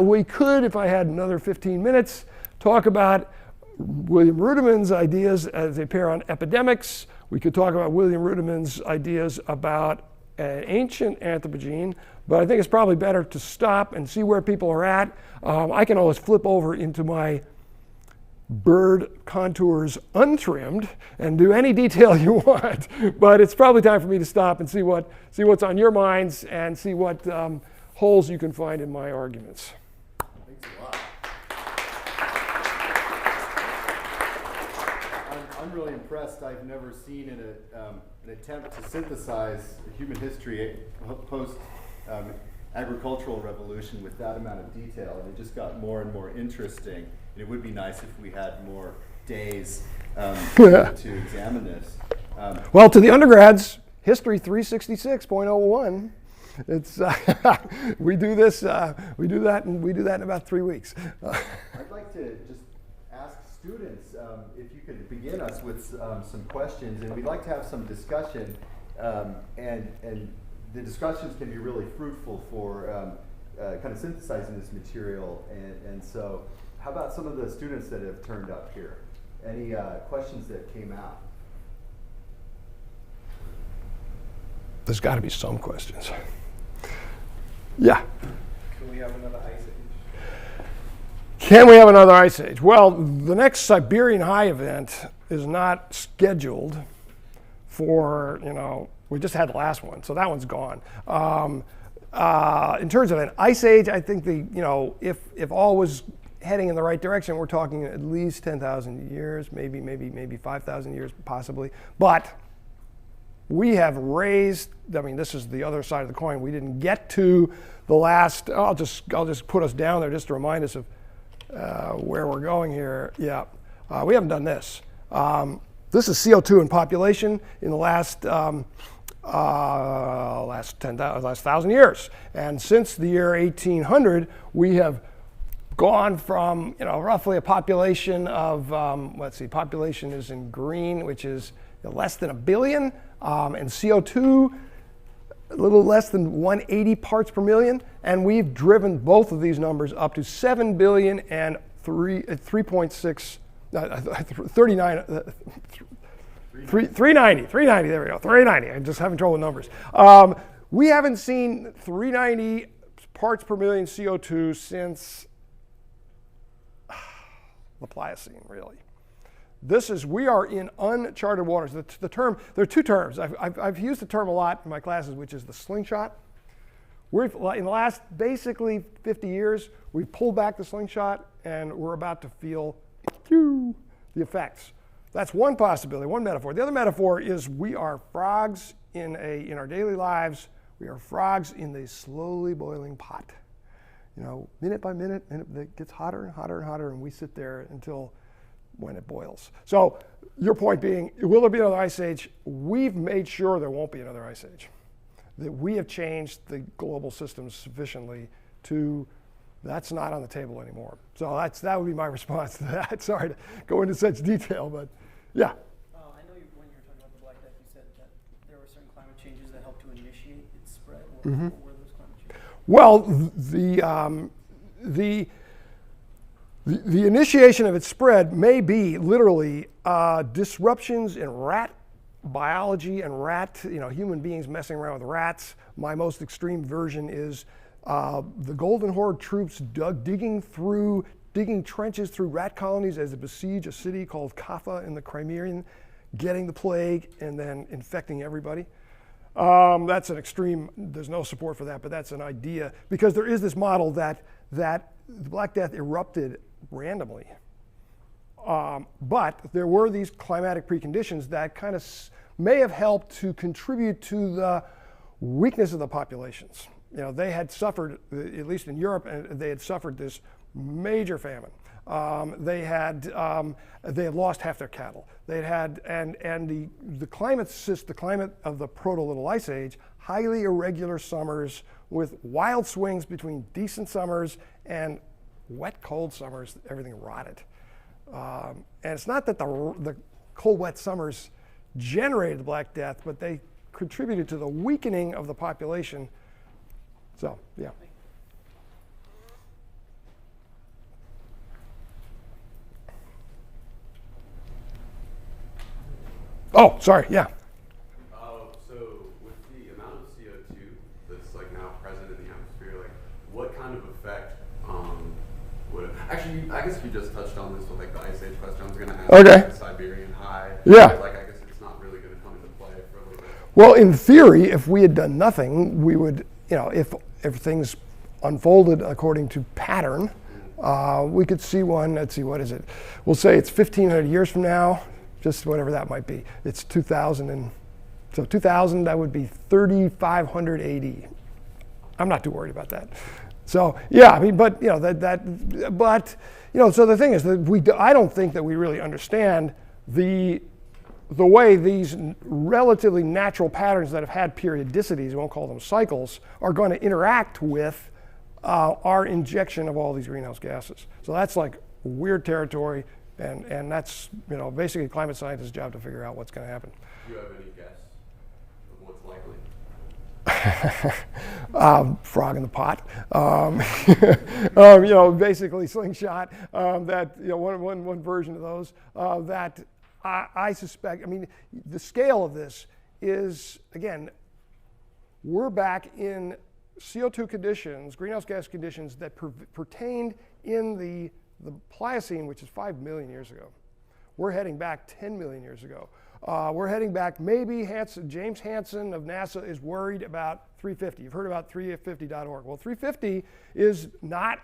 We could, if I had another 15 minutes, talk about William Rudimann's ideas as they appear on epidemics. We could talk about William Rudimann's ideas about an ancient Anthropogene, but I think it's probably better to stop and see where people are at. I can always flip over into my Byrd contours untrimmed and do any detail you want, but it's probably time for me to stop and see what's on your minds and see what holes you can find in my arguments. Thanks a lot. I'm really impressed. I've never seen an attempt to synthesize human history post agricultural revolution with that amount of detail, and it just got more and more interesting. And it would be nice if we had more days to examine this. Well, to the undergrads, History 366.01. It's we do that in about 3 weeks. I'd like to just ask students if you could begin us with some questions, and we'd like to have some discussion, and the discussions can be really fruitful for kind of synthesizing this material, and so how about some of the students that have turned up here? Any questions that came out? There's got to be some questions. Yeah. Can we have another ice age? Can we have another ice age? Well, the next Siberian High event is not scheduled for, we just had the last one, so that one's gone. In terms of an ice age, I think if all was heading in the right direction, we're talking at least 10,000 years, maybe 5,000 years possibly. But we have raised, this is the other side of the coin. We didn't get to the last, I'll just put us down there just to remind us of where we're going here. Yeah, we haven't done this. This is CO2 in population in the last 1,000 years. And since the year 1800, we have gone from roughly a population of, population is in green, which is less than 1 billion, and CO2, a little less than 180 parts per million, and we've driven both of these numbers up to 7 billion and 3.6, 39, 390, there we go, 390, I'm just having trouble with numbers. We haven't seen 390 parts per million CO2 since the Pliocene, really. We are in uncharted waters. The term, there are two terms. I've used the term a lot in my classes, which is the slingshot. In the last basically 50 years, we've pulled back the slingshot and we're about to feel the effects. That's one possibility, one metaphor. The other metaphor is we are frogs in our daily lives. We are frogs in the slowly boiling pot. Minute by minute, it gets hotter and hotter and hotter, and we sit there until when it boils. So your point being, will there be another ice age? We've made sure there won't be another ice age. That we have changed the global systems sufficiently to, that's not on the table anymore. So that would be my response to that. Sorry to go into such detail, but yeah. I know when you were talking about the Black Death, you said that there were certain climate changes that helped to initiate its spread. What were those climate changes? Well, the initiation of its spread may be literally disruptions in rat biology and human beings messing around with rats. My most extreme version is the Golden Horde troops digging trenches through rat colonies as they besiege a city called Kaffa in the Crimean, getting the plague and then infecting everybody. That's an extreme, there's no support for that, but that's an idea. Because there is this model that the Black Death erupted randomly. But there were these climatic preconditions that kind of may have helped to contribute to the weakness of the populations. They had suffered, at least in Europe, and they had suffered this major famine. They had lost half their cattle. They had, and the climate of the proto-Little Ice Age, highly irregular summers with wild swings between decent summers and wet, cold summers. Everything rotted. And it's not that the cold, wet summers generated the Black Death, but they contributed to the weakening of the population. So, yeah. Oh, sorry, yeah. So with the amount of CO2 kind of effect would actually? I guess you just touched on this with like the Ice Age question. I was going to ask Okay. the Siberian High. Yeah. Like I guess it's not really going to come into play for a little bit. Well, in theory, if we had done nothing, we would, if things unfolded according to pattern, we could see one. Let's see, what is it? We'll say it's 1,500 years from now, just whatever that might be. It's 2000, and so 2000, that would be 3,500 AD. I'm not too worried about that. So yeah, I mean, but so the thing is that I don't think that we really understand the way these relatively natural patterns that have had periodicities, we won't call them cycles, are going to interact with our injection of all these greenhouse gases. So that's like weird territory, and that's basically climate scientists' job to figure out what's going to happen. Do you have any guess of what's likely? Frog in the pot. Basically slingshot. That one version of those. That I suspect. I mean, the scale of this is, again, we're back in CO2 conditions, greenhouse gas conditions that pertained in the Pliocene, which is 5 million years ago. We're heading back 10 million years ago. We're heading back, maybe James Hansen of NASA is worried about 350. You've heard about 350.org. Well, 350 is not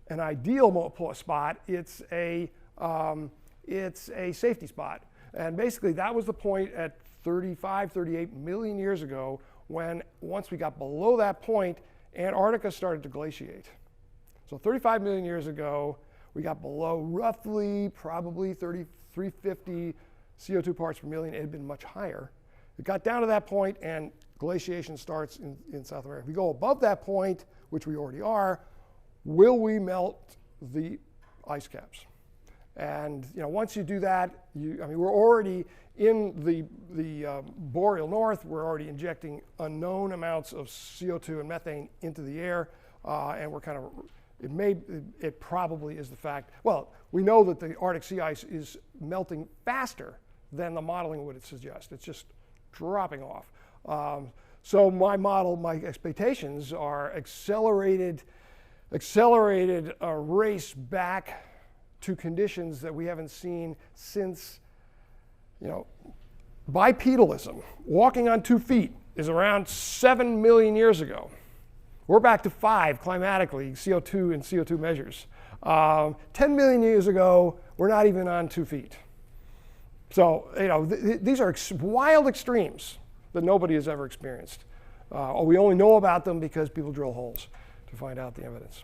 an ideal spot. It's a safety spot. And basically that was the point at 35, 38 million years ago when once we got below that point, Antarctica started to glaciate. So 35 million years ago, we got below roughly probably 350 CO2 parts per million. It had been much higher. It got down to that point and glaciation starts in South America. If we go above that point, which we already are, will we melt the ice caps? And once you do that, we're already in the boreal north. We're already injecting unknown amounts of CO2 and methane into the air, and we're kind of it probably is the fact. Well, we know that the Arctic sea ice is melting faster than the modeling would suggest. It's just dropping off. So my expectations are accelerated race back to conditions that we haven't seen since, bipedalism, walking on 2 feet, is around 7 million years ago. We're back to 5 climatically, CO2 and CO2 measures. 10 million years ago, we're not even on 2 feet. So, these are wild extremes that nobody has ever experienced. We only know about them because people drill holes to find out the evidence.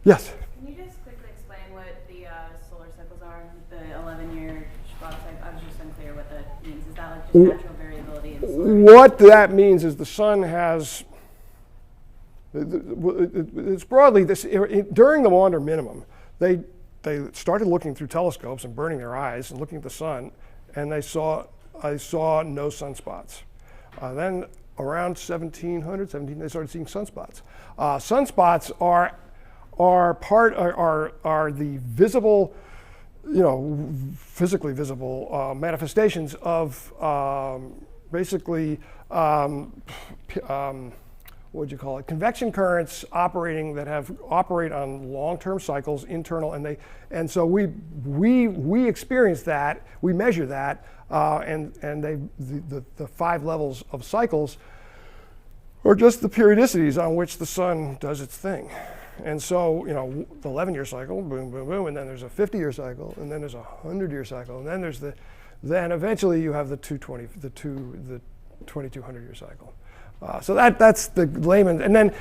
Yes? Can you just quickly explain what the solar cycles are? The 11-year Schwab cycle, I was just unclear what that means. Is that like just natural variability in solar? What that means is the sun has, it's broadly this, during the Maunder minimum, they started looking through telescopes and burning their eyes and looking at the sun, and I saw no sunspots. Then around 1700, they started seeing sunspots. Sunspots are the visible, physically visible manifestations of basically what would you call it? Convection currents operate on long-term cycles, internal, and so we experience that, we measure that, and the 5 levels of cycles are just the periodicities on which the sun does its thing. And so, the 11-year cycle, boom, boom, boom, and then there's a 50-year cycle, and then there's a 100-year cycle, and then then eventually you have the 2,200-year cycle. So that's the layman. And then,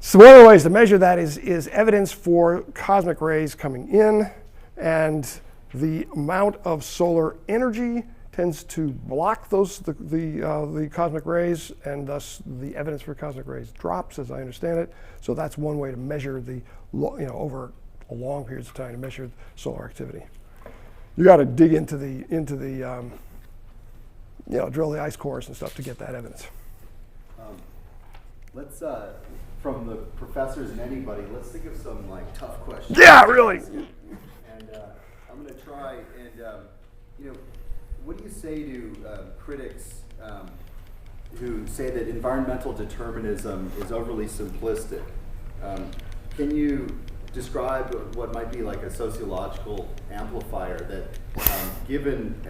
so one of the ways to measure that is evidence for cosmic rays coming in, and the amount of solar energy tends to block the cosmic rays, and thus the evidence for cosmic rays drops, as I understand it. So that's one way to measure over a long periods of time to measure solar activity. You got to dig into the drill the ice cores and stuff to get that evidence. Let's from the professors and anybody, let's think of some tough questions. Yeah, really. And I'm going to try and what do you say to critics who say that environmental determinism is overly simplistic. Can you describe what might be like a sociological amplifier that, given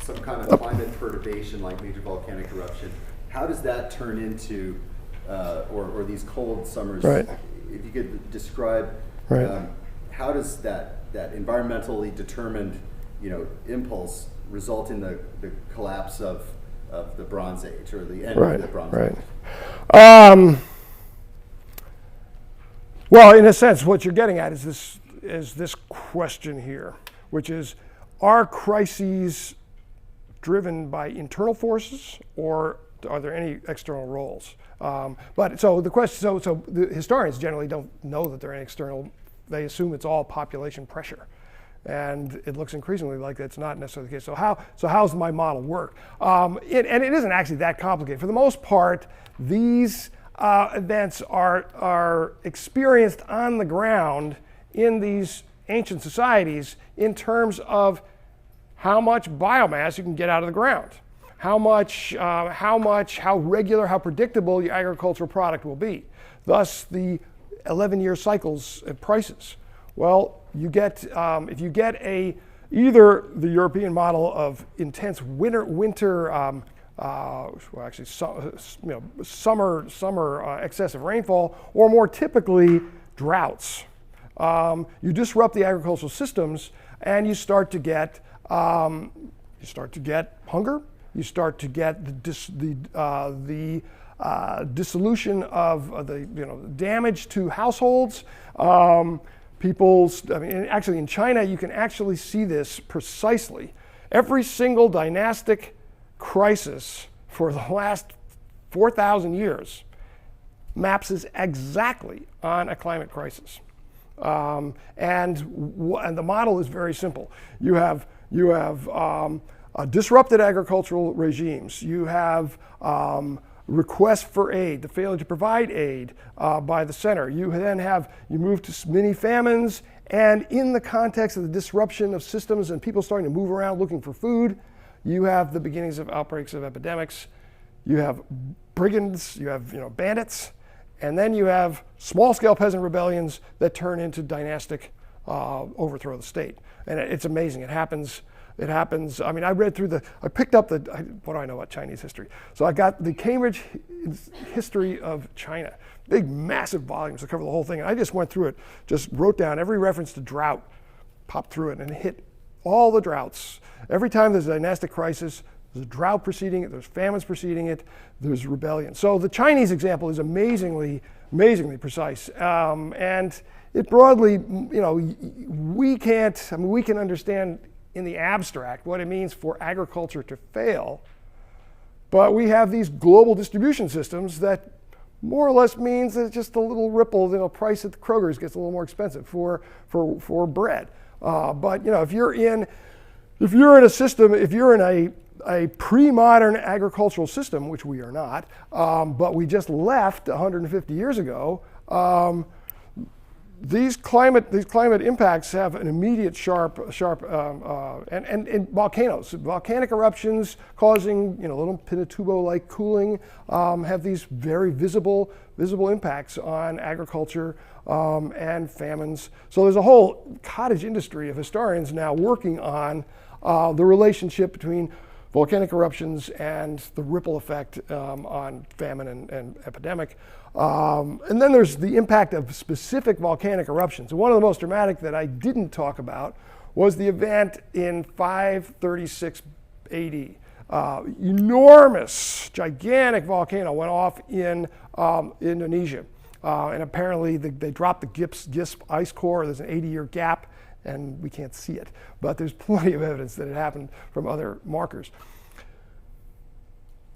some kind of climate perturbation like major volcanic eruption, how does that turn into, or these cold summers? Right. If you could describe, Right. how does that environmentally determined, impulse result in the collapse of the Bronze Age, or the end of the Bronze Age? Well, in a sense, what you're getting at is this question here, which is, are crises driven by internal forces, or are there any external roles? But so the question, so the historians generally don't know that there are any external. They assume it's all population pressure, and it looks increasingly like that's not necessarily the case. So how's my model work? And it isn't actually that complicated. For the most part, these events are experienced on the ground in these ancient societies in terms of how much biomass you can get out of the ground, how regular, how predictable your agricultural product will be. Thus, the 11-year cycles at prices. Well, you get if you get either the European model of intense summer excessive rainfall, or more typically droughts. You disrupt the agricultural systems, and you start to get hunger. You start to get the dissolution of the damage to households. Actually in China, you can actually see this precisely. Every single dynastic crisis for the last 4,000 years maps exactly on a climate crisis. And the model is very simple. You have disrupted agricultural regimes. You have requests for aid, the failure to provide aid by the center. You move to mini famines, and in the context of the disruption of systems and people starting to move around looking for food, you have the beginnings of outbreaks of epidemics. You have brigands, you have bandits, and then you have small-scale peasant rebellions that turn into dynastic overthrow of the state. And it's amazing. It happens. I mean, I picked up what do I know about Chinese history? So I got the Cambridge History of China, big, massive volumes that cover the whole thing. And I just went through it, just wrote down every reference to drought, popped through it, and hit all the droughts. Every time there's a dynastic crisis, there's a drought preceding it, there's famines preceding it, there's rebellion. So the Chinese example is amazingly precise. And it broadly, we can understand in the abstract what it means for agriculture to fail, but we have these global distribution systems that more or less means that just a little ripple, price at the Kroger's gets a little more expensive for bread. But if you're in a system, if you're in a pre-modern agricultural system, which we are not, but we just left 150 years ago, these climate impacts have an immediate sharp and volcanic eruptions causing little Pinatubo-like cooling have these very visible impacts on agriculture and famines. So there's a whole cottage industry of historians now working on the relationship between volcanic eruptions and the ripple effect on famine and epidemic. And then there's the impact of specific volcanic eruptions. And one of the most dramatic that I didn't talk about was the event in 536 AD. Enormous, gigantic volcano went off in Indonesia. And apparently they dropped the Gisp ice core. There's an 80-year gap, and we can't see it. But there's plenty of evidence that it happened from other markers.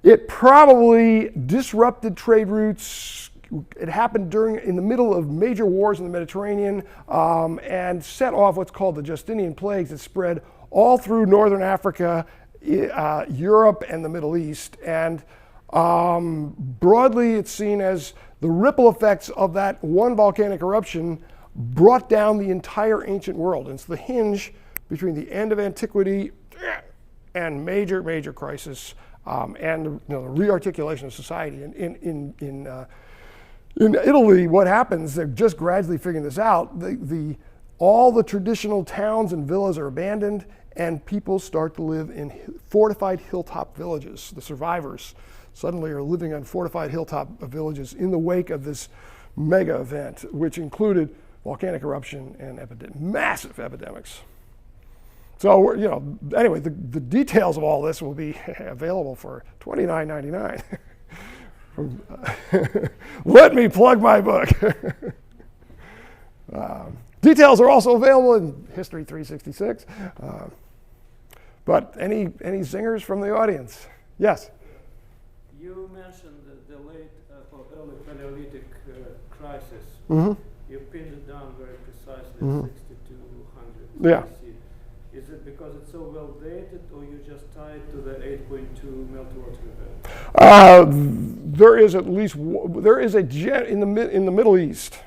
It probably disrupted trade routes. It happened in the middle of major wars in the Mediterranean and set off what's called the Justinian plagues that spread all through northern Africa, Europe, and the Middle East. And broadly, it's seen as the ripple effects of that one volcanic eruption brought down the entire ancient world. And it's the hinge between the end of antiquity and major crisis and the rearticulation of society. In Italy, what happens, they're just gradually figuring this out, all the traditional towns and villas are abandoned, and people start to live in fortified hilltop villages. The survivors suddenly are living on fortified hilltop villages in the wake of this mega event, which included volcanic eruption and massive epidemics. So, anyway, the details of all this will be available for $29.99. Let me plug my book. Details are also available in History 366. But any zingers from the audience? Yes? You mentioned the late or early Paleolithic crisis. Mm-hmm. You pinned it down very precisely, Mm-hmm. 6200 Yeah. BC. Is it because it's so well dated, or you just tied to the 8.2 meltwater event? There is at least in the Middle East.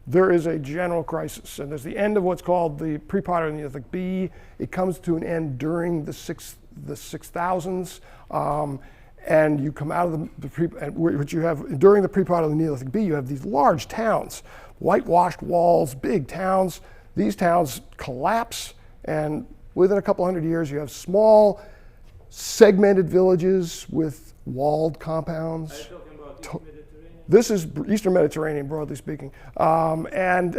There is a general crisis, and there's the end of what's called the pre-Pottery Neolithic B. It comes to an end during the 6000s, and you come out of what you have during the pre-Pottery Neolithic B. You have these large towns, whitewashed walls, big towns. These towns collapse, and within a couple hundred years, you have small, segmented villages with walled compounds. Are you talking about East Mediterranean? This is Eastern Mediterranean, broadly speaking. And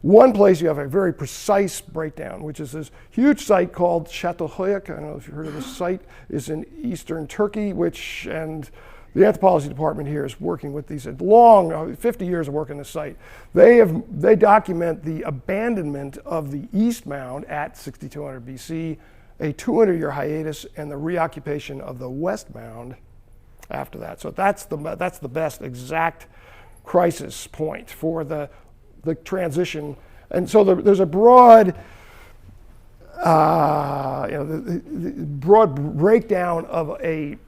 one place you have a very precise breakdown, which is this huge site called Çatalhöyük. I don't know if you've heard of this site. It's in eastern Turkey, and the anthropology department here is working with these long, 50 years of work on this site. They document the abandonment of the East Mound at 6200 BC, a 200-year hiatus, and the reoccupation of the West Mound after that. So that's the best exact crisis point for the transition. And so there's a broad broad breakdown of a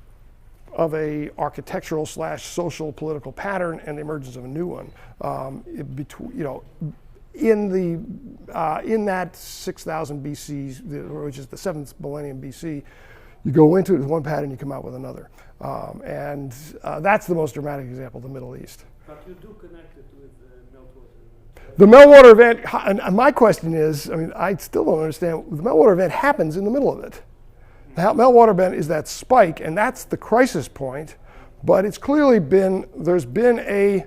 architectural / social political pattern and the emergence of a new one. In that 6000 BC, which is the 7th millennium BC, you go into it with one pattern, you come out with another. That's the most dramatic example, the Middle East. But you do connect it with the meltwater event. The meltwater event, and my question is, I still don't understand, the meltwater event happens in the middle of it. The meltwater event is that spike, and that's the crisis point, but it's clearly there's been a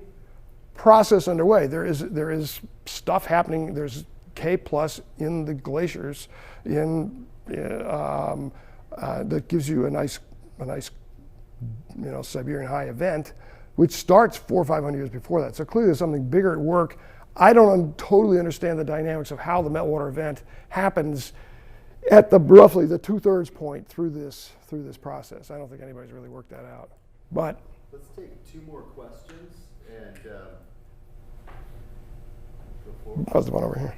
process underway. There is stuff happening, there's K plus in the glaciers that gives you a nice Siberian High event, which starts 400 or 500 years before that. So clearly there's something bigger at work. I don't totally understand the dynamics of how the meltwater event happens at roughly the 2/3 point through this process. I don't think anybody's really worked that out. But let's take 2 more questions and go how's the one over here?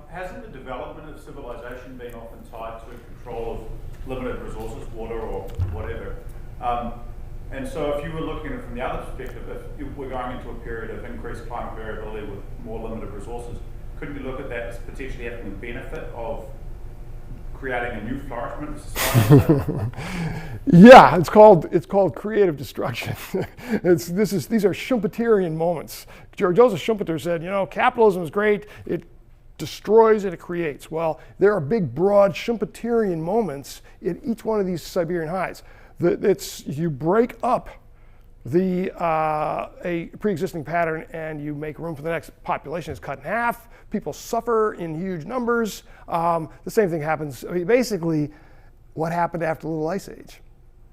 Hasn't the development of civilization been often tied to control of limited resources, water or whatever? And so if you were looking at it from the other perspective, if we're going into a period of increased climate variability with more limited resources, couldn't you look at that as potentially having the benefit of creating a new flourishment of society? Yeah, it's called creative destruction. These are Schumpeterian moments. Joseph Schumpeter said, capitalism is great, it destroys and it creates. Well, there are big, broad Schumpeterian moments in each one of these Siberian highs. You break up a pre-existing pattern and you make room for the next. Population is cut in half. People suffer in huge numbers. The same thing happens. Basically, what happened after the Little Ice Age?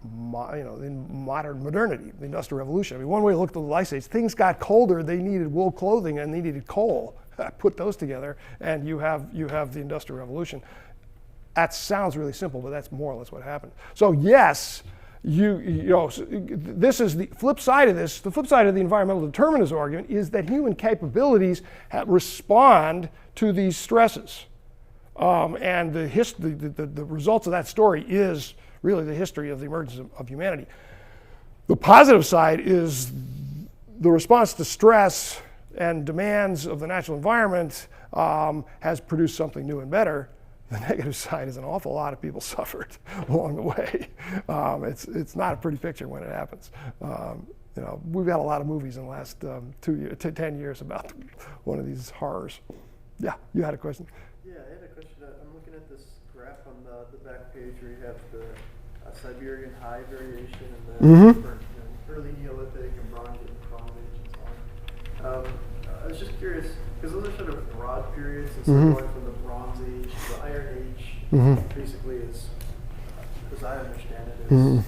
In modernity, the Industrial Revolution. One way to look at the Little Ice Age, things got colder. They needed wool clothing and they needed coal. Put those together, and you have the Industrial Revolution. That sounds really simple, but that's more or less what happened. So yes. This is the flip side of this. The flip side of the environmental determinism argument is that human capabilities respond to these stresses, and the results of that story is really the history of the emergence of humanity. The positive side is the response to stress and demands of the natural environment has produced something new and better. the negative side is an awful lot of people suffered along the way. It's not a pretty picture when it happens. You know, we've had a lot of movies in the last 10 years about one of these horrors. Yeah, you had a question? Yeah, I had a question. I'm looking at this graph on the back page where you have the Siberian High variation and the different, early Neolithic and Bronze Age and so on. I was just curious, because those are sort of broad periods, and so going from the Bronze Age to the Iron Age, basically is, as I understand it, is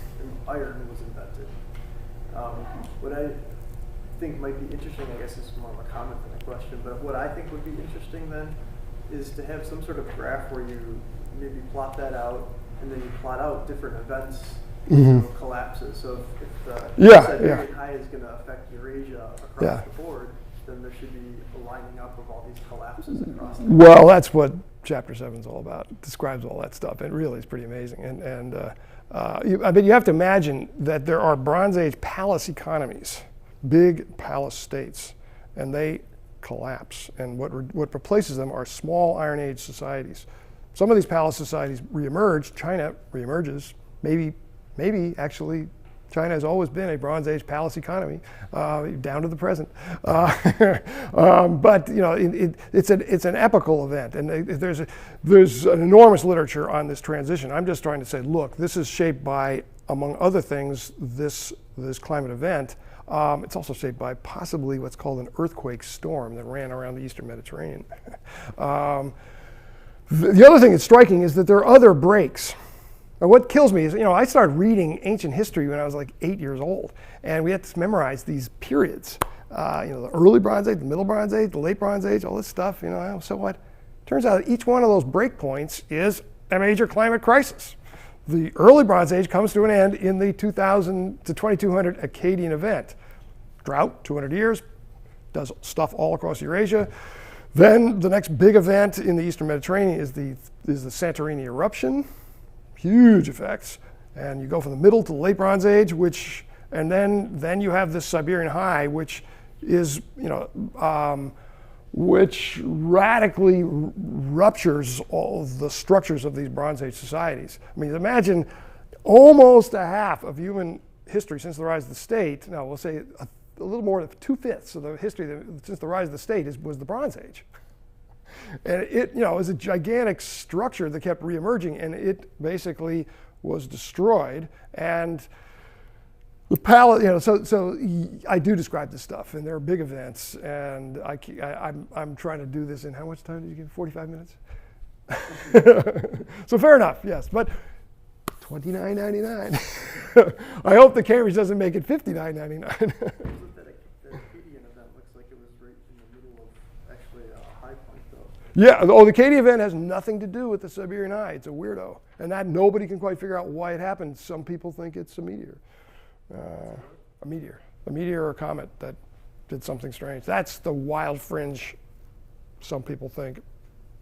iron was invented. What I think might be interesting, I guess is more of a comment than a question, but what I think would be interesting then is to have some sort of graph where you maybe plot that out, and then you plot out different events, collapses. So if the Siberian High is going to affect Eurasia across the board, then there should be a lining up of all these collapses across the board. Well, that's what Chapter 7 is all about. It describes all that stuff. It really is pretty amazing. I mean, you have to imagine that there are Bronze Age palace economies, big palace states, and they collapse. And what replaces them are small Iron Age societies. Some of these palace societies reemerge. China reemerges. Maybe actually, China has always been a Bronze Age palace economy, down to the present. But you know, it's an epochal event, and there's an enormous literature on this transition. I'm just trying to say, look, this is shaped by, among other things, this climate event. It's also shaped by possibly what's called an earthquake storm that ran around the Eastern Mediterranean. The other thing that's striking is that there are other breaks. Now, what kills me is, you know, I started reading ancient history when I was like 8 years old, and we had to memorize these periods. You know, the early Bronze Age, the middle Bronze Age, the late Bronze Age, all this stuff, you know, so what? Turns out that each one of those breakpoints is a major climate crisis. The early Bronze Age comes to an end in the 2000 to 2200 Akkadian event. Drought, 200 years, does stuff all across Eurasia. Then the next big event in the Eastern Mediterranean is the Santorini eruption. Huge effects, and you go from the middle to the late Bronze Age, and then you have this Siberian High, which is, you know, which radically ruptures all of the structures of these Bronze Age societies. I mean, imagine almost a half of human history since the rise of the state. Now we'll say a little more than 2/5 of the history since the rise of the state was the Bronze Age. And it, you know, was a gigantic structure that kept reemerging, and it basically was destroyed. And the palace, you know, so I do describe this stuff, and there are big events, and I'm trying to do this in how much time did you give? 45 minutes. So fair enough, yes, but $29.99. I hope the Cambridge doesn't make it $59.99. Yeah, the Akkadian event has nothing to do with the Siberian High. It's a weirdo. And that nobody can quite figure out why it happened. Some people think it's a meteor. A meteor or a comet that did something strange. That's the wild fringe, some people think.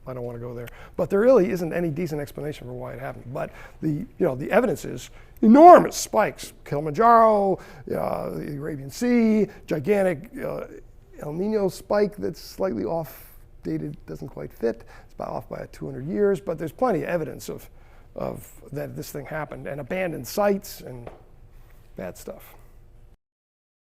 I don't want to go there. But there really isn't any decent explanation for why it happened. But the evidence is enormous spikes. Kilimanjaro, the Arabian Sea, gigantic El Nino spike that's slightly off. Dated, doesn't quite fit. It's about off by 200 years, but there's plenty of evidence of that this thing happened, and abandoned sites and bad stuff.